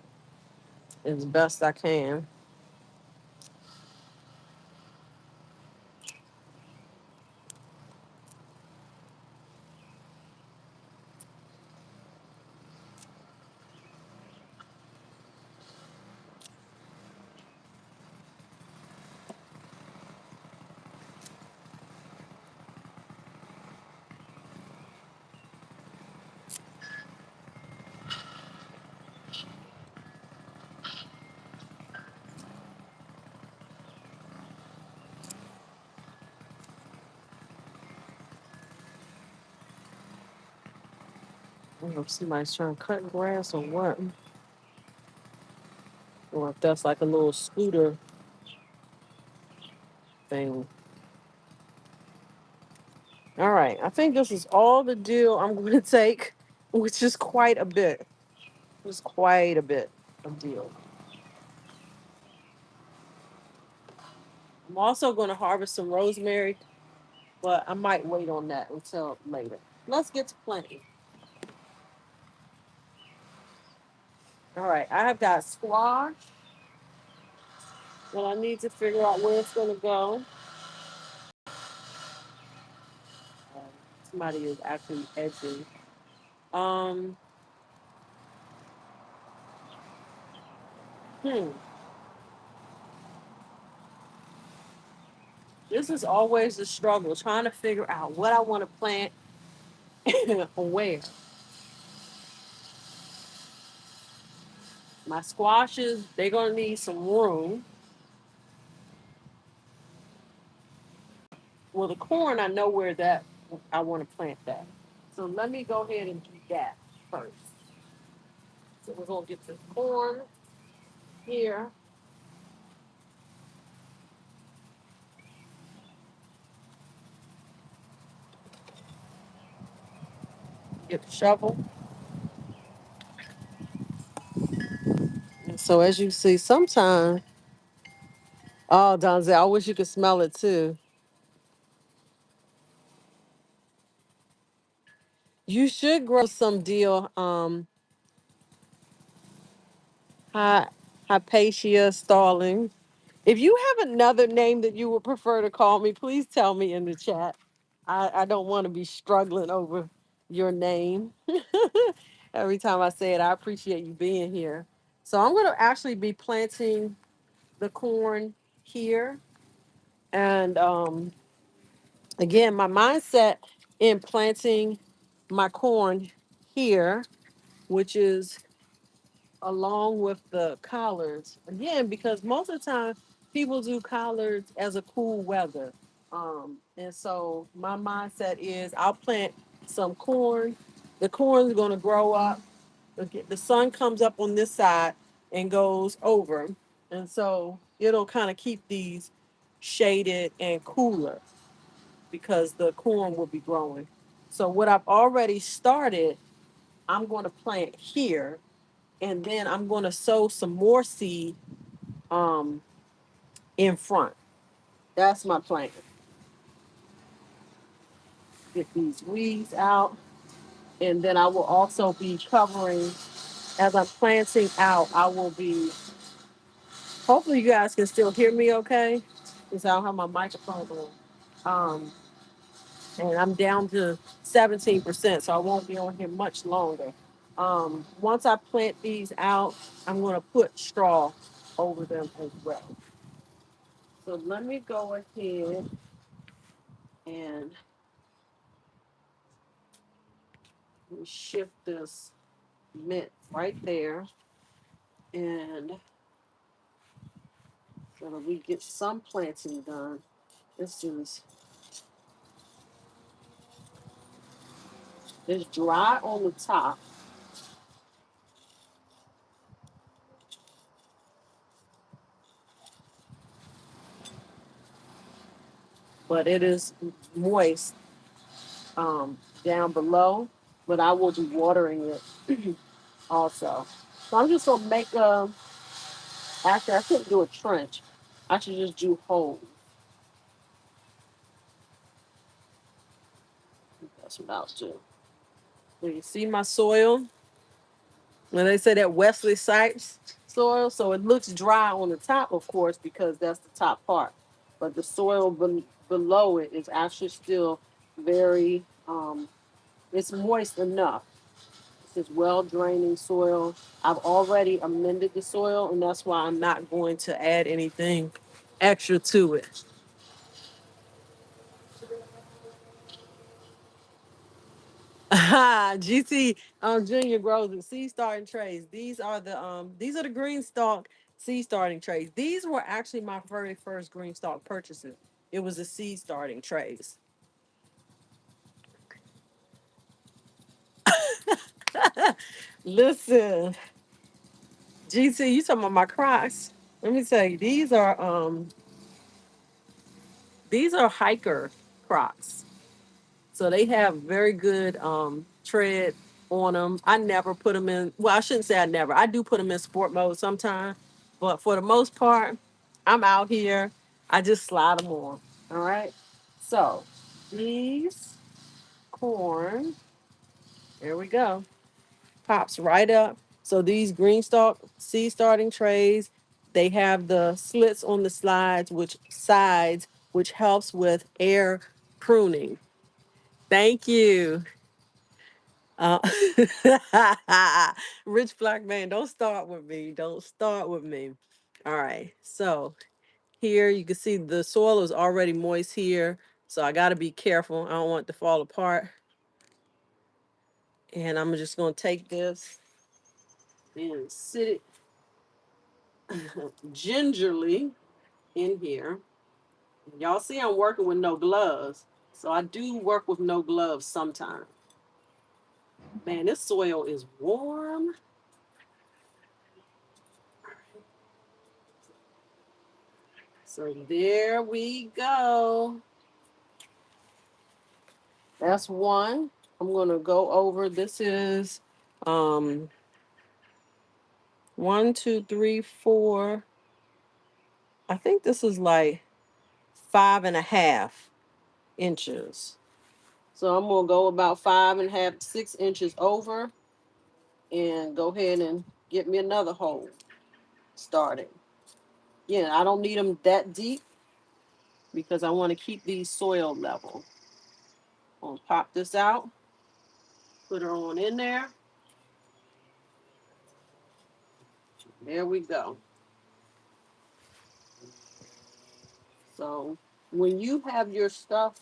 as best I can. don't know if somebody's trying to cut grass or what, or if that's like a little scooter thing. All right, I think this is all the deal I'm going to take, which is quite a bit. It's quite a bit of deal. I'm also going to harvest some rosemary, but I might wait on that until later. Let's get to planting. All right, I have got squash. Well, I need to figure out where it's going to go. Um, Somebody is actually edging. Um, hmm. This is always the struggle, trying to figure out what I want to plant where. My squashes, they're going to need some room. Well, the corn, I know where that I want to plant that. So let me go ahead and do that first. So we're going to get the corn here. Get the shovel. And so as you see, sometimes, oh, Donzel, I wish you could smell it too. You should grow some deal, hy- Hypatia stalling. If you have another name that you would prefer to call me, please tell me in the chat. I don't want to be struggling over your name. Every time I say it, I appreciate you being here. So I'm going to actually be planting the corn here. And again, my mindset in planting my corn here, which is along with the collards, again, because most of the time people do collards as a cool weather. And so my mindset is I'll plant some corn. The corn is going to grow up. The sun comes up on this side and goes over. And so it'll kind of keep these shaded and cooler because the corn will be growing. So what I've already started, I'm going to plant here, and then I'm going to sow some more seed um, in front. That's my plan. Get these weeds out, and then I will also be covering as I'm planting out. I will be. Hopefully, you guys can still hear me okay, because I don't have my microphone on. And I'm down to 17%, so I won't be on here much longer. Once I plant these out, I'm going to put straw over them as well. So let me go ahead and shift this mint right there, and so that we get some planting done. This is it's dry on the top, but it is moist down below. But I will be watering it also. So I'm just gonna make a. Actually, I couldn't do a trench. I should just do holes. That's what I'll do. So you see my soil? When they say that Wesley Sipes soil, so it looks dry on the top, of course, because that's the top part. But the soil below it is actually still very, it's moist enough. This is well draining soil. I've already amended the soil, and that's why I'm not going to add anything extra to it. GT Junior grows and seed starting trays. These are the green stalk seed starting trays. These were actually my very first green stalk purchases. It was the seed starting trays. Listen, GC, you talking about my Crocs? Let me tell you, these are hiker Crocs. So they have very good tread on them. I never put them in, well, I shouldn't say I never. I do put them in sport mode sometimes, but for the most part, I'm out here. I just slide them on. All right. So these corn, there we go, pops right up. So these green stalk seed starting trays, they have the slits on the sides, which helps with air pruning. Thank you. Uh, Rich black man, don't start with me. Don't start with me. All right. So here you can see the soil is already moist here. So I got to be careful. I don't want it to fall apart. And I'm just going to take this and sit it gingerly in here. Y'all see I'm working with no gloves. So I do work with no gloves sometimes. Man, this soil is warm. So there we go. That's one. I'm gonna go over. This is um 1, 2, 3, 4. I think this is like 5.5 inches. So I'm gonna go about 5.5, 6 inches over and go ahead and get me another hole started. Yeah, I don't need them that deep because I want to keep these soil level. I'm gonna pop this out, put her on in there. There we go. So when you have your stuff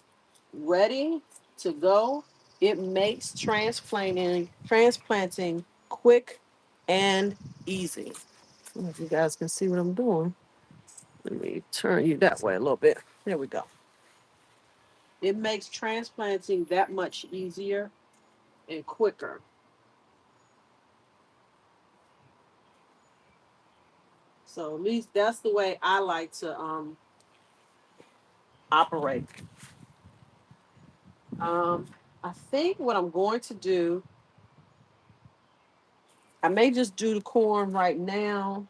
ready to go, it makes transplanting quick and easy. I don't know if you guys can see what I'm doing. Let me turn you that way a little bit. There we go. It makes transplanting that much easier and quicker. So at least that's the way I like to operate. Um, I think what I'm going to do, I may just do the corn right now,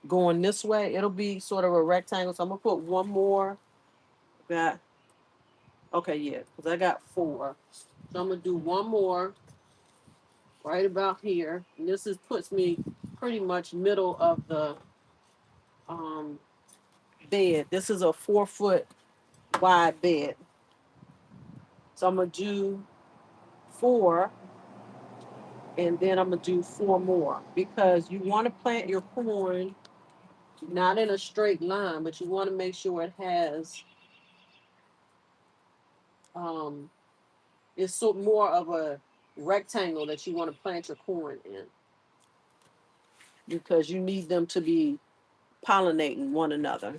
going this way. It'll be sort of a rectangle. So I'm gonna put one more. Got okay, yeah, because I got four. So I'm gonna do one more right about here. And this is puts me pretty much middle of the um bed. This is a 4 foot wide bed. So I'm gonna do four and then I'm gonna do four more because you want to plant your corn not in a straight line, but you want to make sure it has um it's so more of a rectangle that you want to plant your corn in because you need them to be pollinating one another.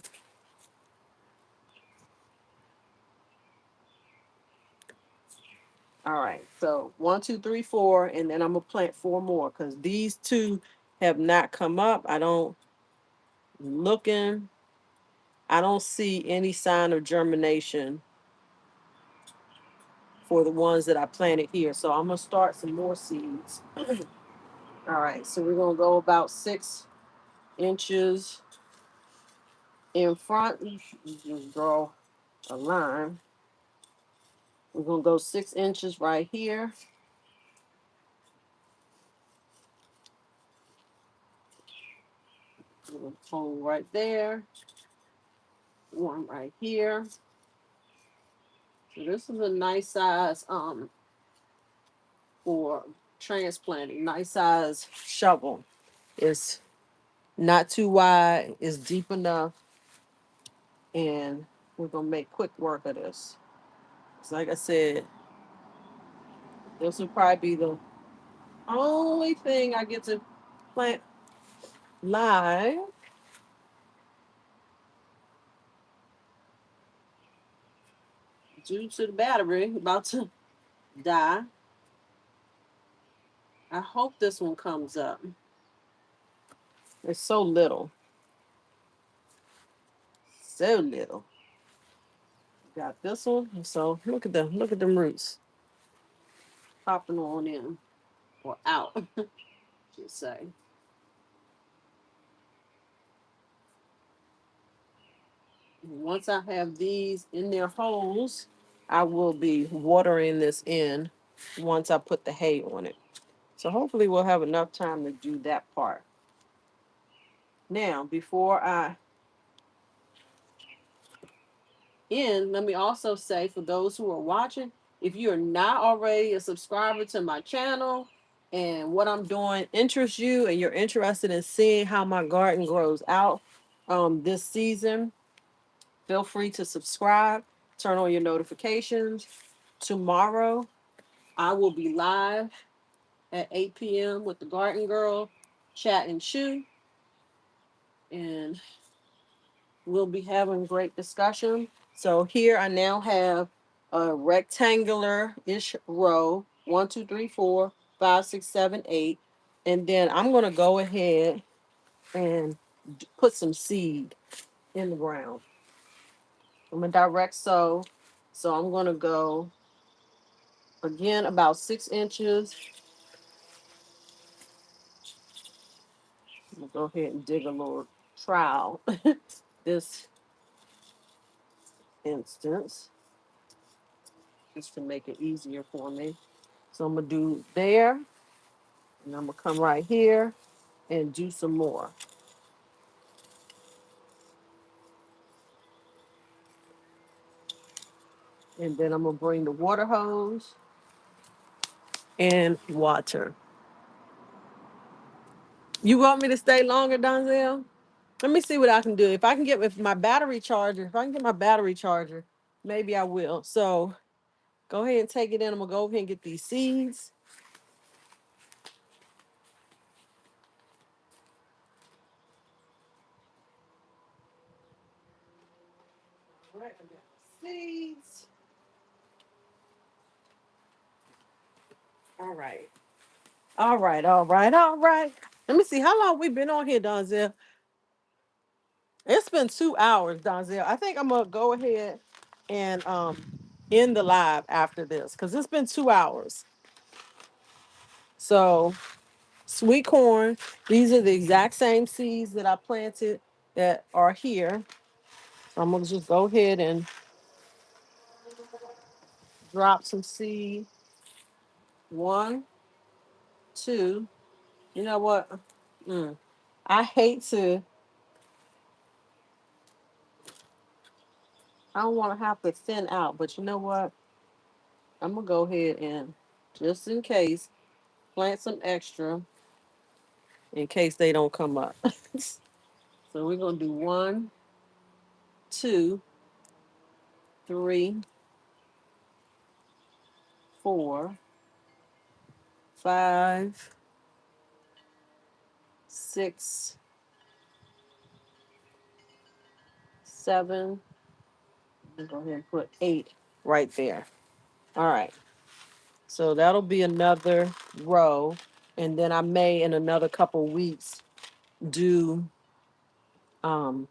All right, so 1, 2, 3, 4, and then I'm gonna plant four more because these two have not come up. Looking, I don't see any sign of germination for the ones that I planted here. So I'm gonna start some more seeds. All right, so we're gonna go about 6 inches in front. Just draw a line. We're gonna go 6 inches right here. Hole right there. One right here. So this is a nice size for transplanting. Nice size shovel. It's not too wide. It's deep enough, and we're gonna make quick work of this. So like I said, this will probably be the only thing I get to plant live. due to the battery about to die. I hope this one comes up. It's so little. So little. Got this one. So look at them roots popping on in or out, I should say. Once I have these in their holes, I will be watering this in once I put the hay on it. So hopefully we'll have enough time to do that part. Now, before I end, let me also say for those who are watching, if you're not already a subscriber to my channel and what I'm doing interests you and you're interested in seeing how my garden grows out this season, feel free to subscribe, turn on your notifications. Tomorrow, I will be live at 8 p.m. with the Garden Girl, Chat and Chew, and we'll be having great discussion. So here I now have a rectangular-ish row, 1, 2, 3, 4, 5, 6, 7, 8. And then I'm going to go ahead and put some seed in the ground. I'm a direct sow. So I'm going to go, again, about 6 inches. I'm going to go ahead and dig a little trowel this instance, just to make it easier for me. So I'm going to do there. And I'm gonna come right here and do some more. And then I'm gonna bring the water hose and water. You want me to stay longer, Donzel? Let me see what I can do. If I can get if my battery charger, if I can get my battery charger, maybe I will. So go ahead and take it in. I'm gonna go ahead and get these seeds. All right, I got the seeds. All right. All right, all right, all right. Let me see how long we've been on here, Donzel. It's been 2 hours, Donzel. I think I'm gonna go ahead and end the live after this because it's been 2 hours. So sweet corn, these are the exact same seeds that I planted that are here. So I'm gonna just go ahead and drop some seed. One, two. You know what? Mm. I hate to. I don't want to have to thin out, but you know what? I'm gonna go ahead and just in case plant some extra in case they don't come up. So we're gonna do 1, 2, 3, 4, 5, 6, 7. Go ahead and put 8 right there. All right. So that'll be another row. And then I may in another couple weeks do um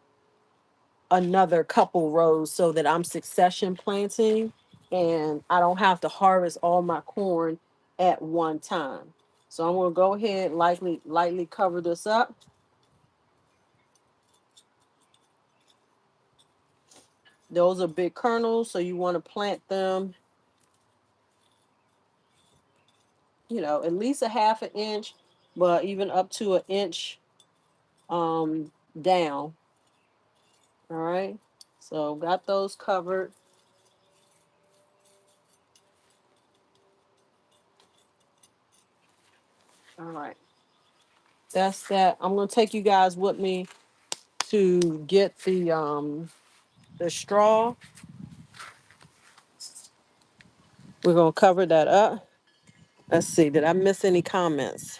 another couple rows so that I'm succession planting and I don't have to harvest all my corn at one time. So I'm gonna go ahead, lightly cover this up. Those are big kernels, so you want to plant them, at least a half an inch, but even up to an inch um down. All right. So got those covered. All right. That's that. I'm gonna take you guys with me to get the straw. We're gonna cover that up. Let's see, did I miss any comments?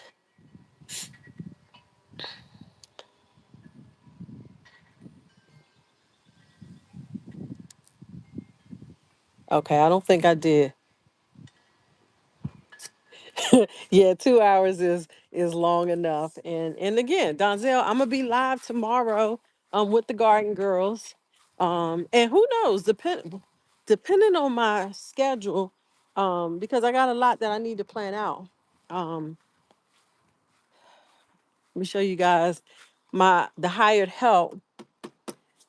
Okay, I don't think I did. Yeah, 2 hours is long enough. And again, Donzel, I'm gonna be live tomorrow with the Garden Girls. And who knows, depending on my schedule, because I got a lot that I need to plan out. Um, Let me show you guys the hired help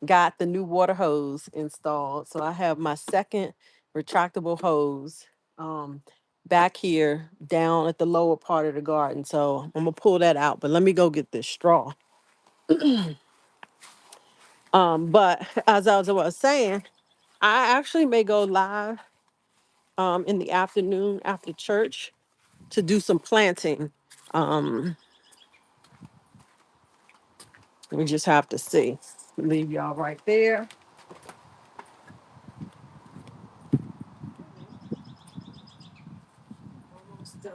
got the new water hose installed. So I have my second retractable hose um, back here down at the lower part of the garden. So I'm gonna pull that out, but let me go get this straw. But as I was saying, I actually may go live in the afternoon after church to do some planting. Um, we just have to see. Leave y'all right there. Almost done.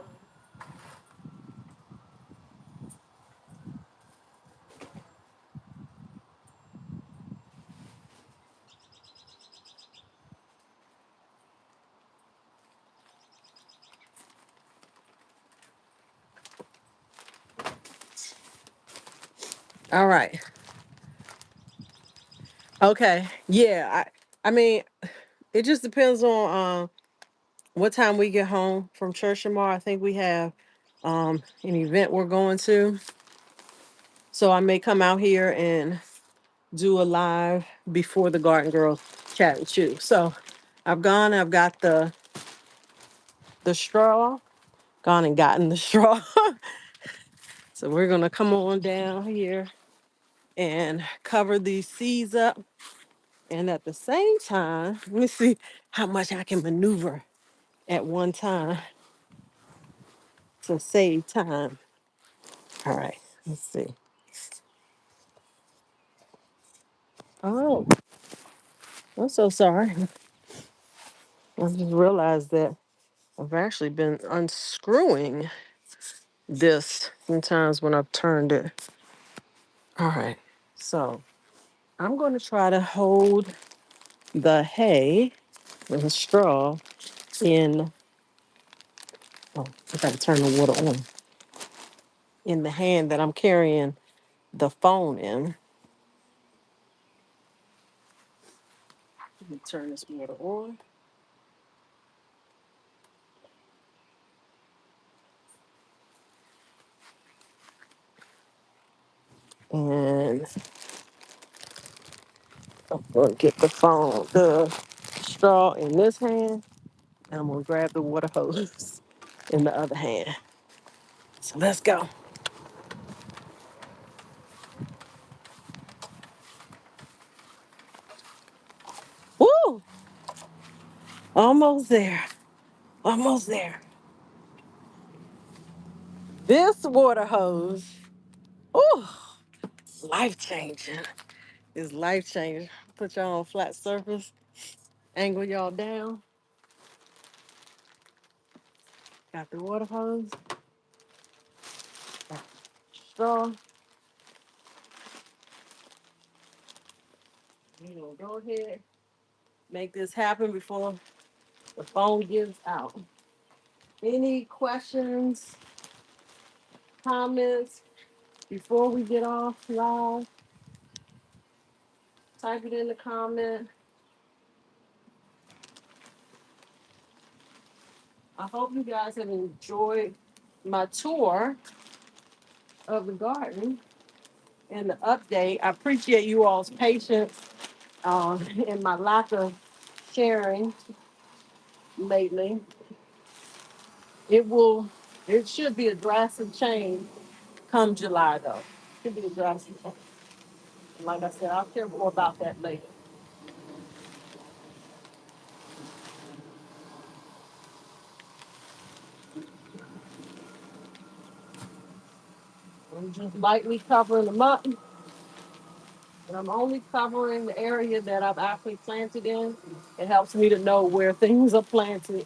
All right. Okay. Yeah. I mean, it just depends on what time we get home from church tomorrow. I think we have an event we're going to. So I may come out here and do a live before the Garden Girl chat with you. So I've got the straw, gone and gotten the straw. So we're gonna come on down here and cover these seeds up. And at the same time, let me see how much I can maneuver at one time to save time. All right, let's see. Oh, I'm so sorry. I just realized that I've actually been unscrewing this sometimes when I've turned it. All right, so I'm going to try to hold the hay with the straw in. Oh, I got to turn the water on. In the hand that I'm carrying the phone in. Let me turn this water on. And I'm going to get the straw in this hand. And I'm going to grab the water hose in the other hand. So let's go. Woo! Almost there. Almost there. This water hose, ooh, life changing. It's life changing. Put y'all on flat surface, angle y'all down. Got the water hose, got the straw. You know, go ahead, make this happen before the phone gives out. Any questions, comments before we get off live? Type it in the comment. I hope you guys have enjoyed my tour of the garden and the update. I appreciate you all's patience and my lack of sharing lately. It will, it should be a drastic change come July though. Should be a drastic change. And like I said, I'll share more about that later. I'm just lightly covering them up. And I'm only covering the area that I've actually planted in. It helps me to know where things are planted.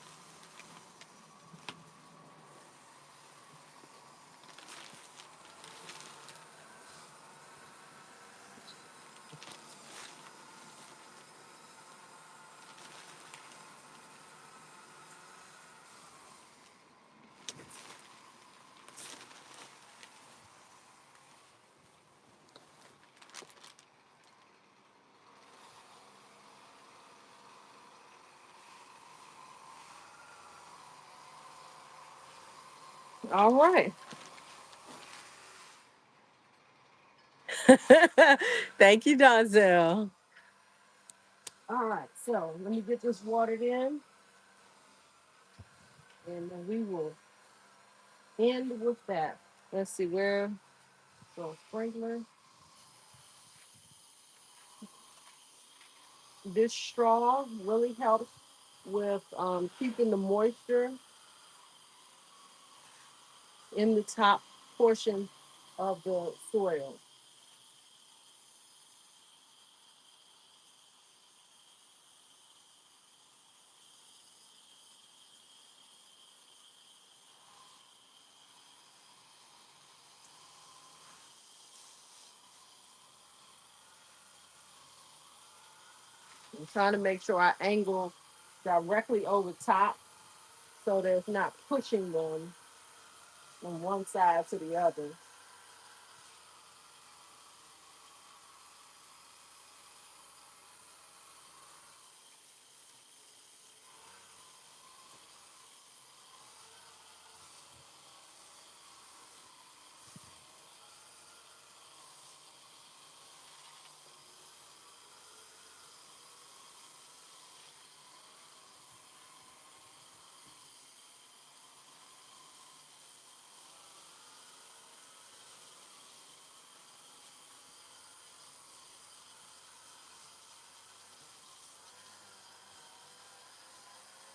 All right. Thank you, Donzel. All right, so let me get this watered in, and then we will end with that. Let's see where. So sprinkler. This straw really helps with keeping the moisture in the top portion of the soil. I'm trying to make sure I angle directly over top so that it's not pushing them from one side to the other.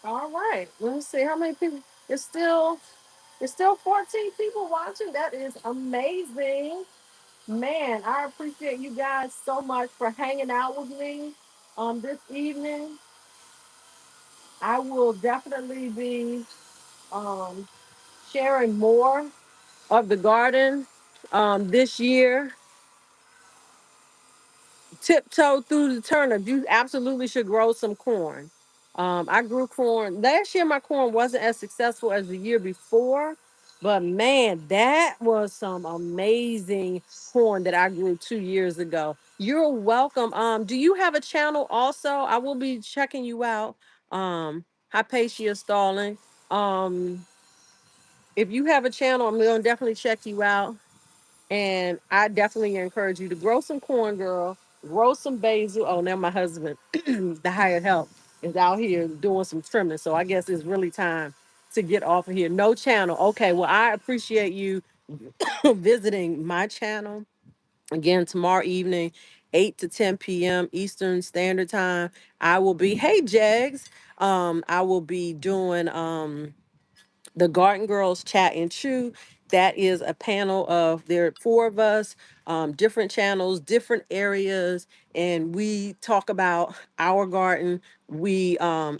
All right, let's see how many people. It's still 14 people watching. That is amazing. Man, I appreciate you guys so much for hanging out with me this evening. I will definitely be um, sharing more of the garden this year. Tiptoe through the turnip. You absolutely should grow some corn. I grew corn last year. My corn wasn't as successful as the year before, but man, that was some amazing corn that I grew 2 years ago. You're welcome. Do you have a channel also? I will be checking you out. Hypatia Stalling. Um, if you have a channel, I'm gonna definitely check you out. And I definitely encourage you to grow some corn, girl. Grow some basil. Oh, now my husband, the hired help, is out here doing some trimming. So I guess it's really time to get off of here. No channel. Okay. Well, I appreciate you visiting my channel again tomorrow evening, 8 to 10 p.m. Eastern Standard Time. I will be, hey, Jags. I will be doing the Garden Girls Chat and Chew. That is a panel of there are four of us, different channels, different areas, and we talk about our garden. We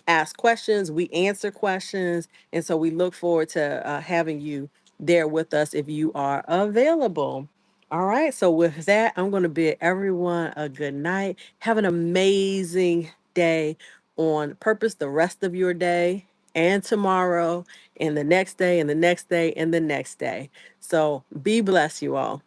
ask questions, we answer questions, and so we look forward to having you there with us if you are available. All right, so with that, I'm going to bid everyone a good night. Have an amazing day on purpose the rest of your day and tomorrow and the next day and the next day and the next day. So be blessed, you all.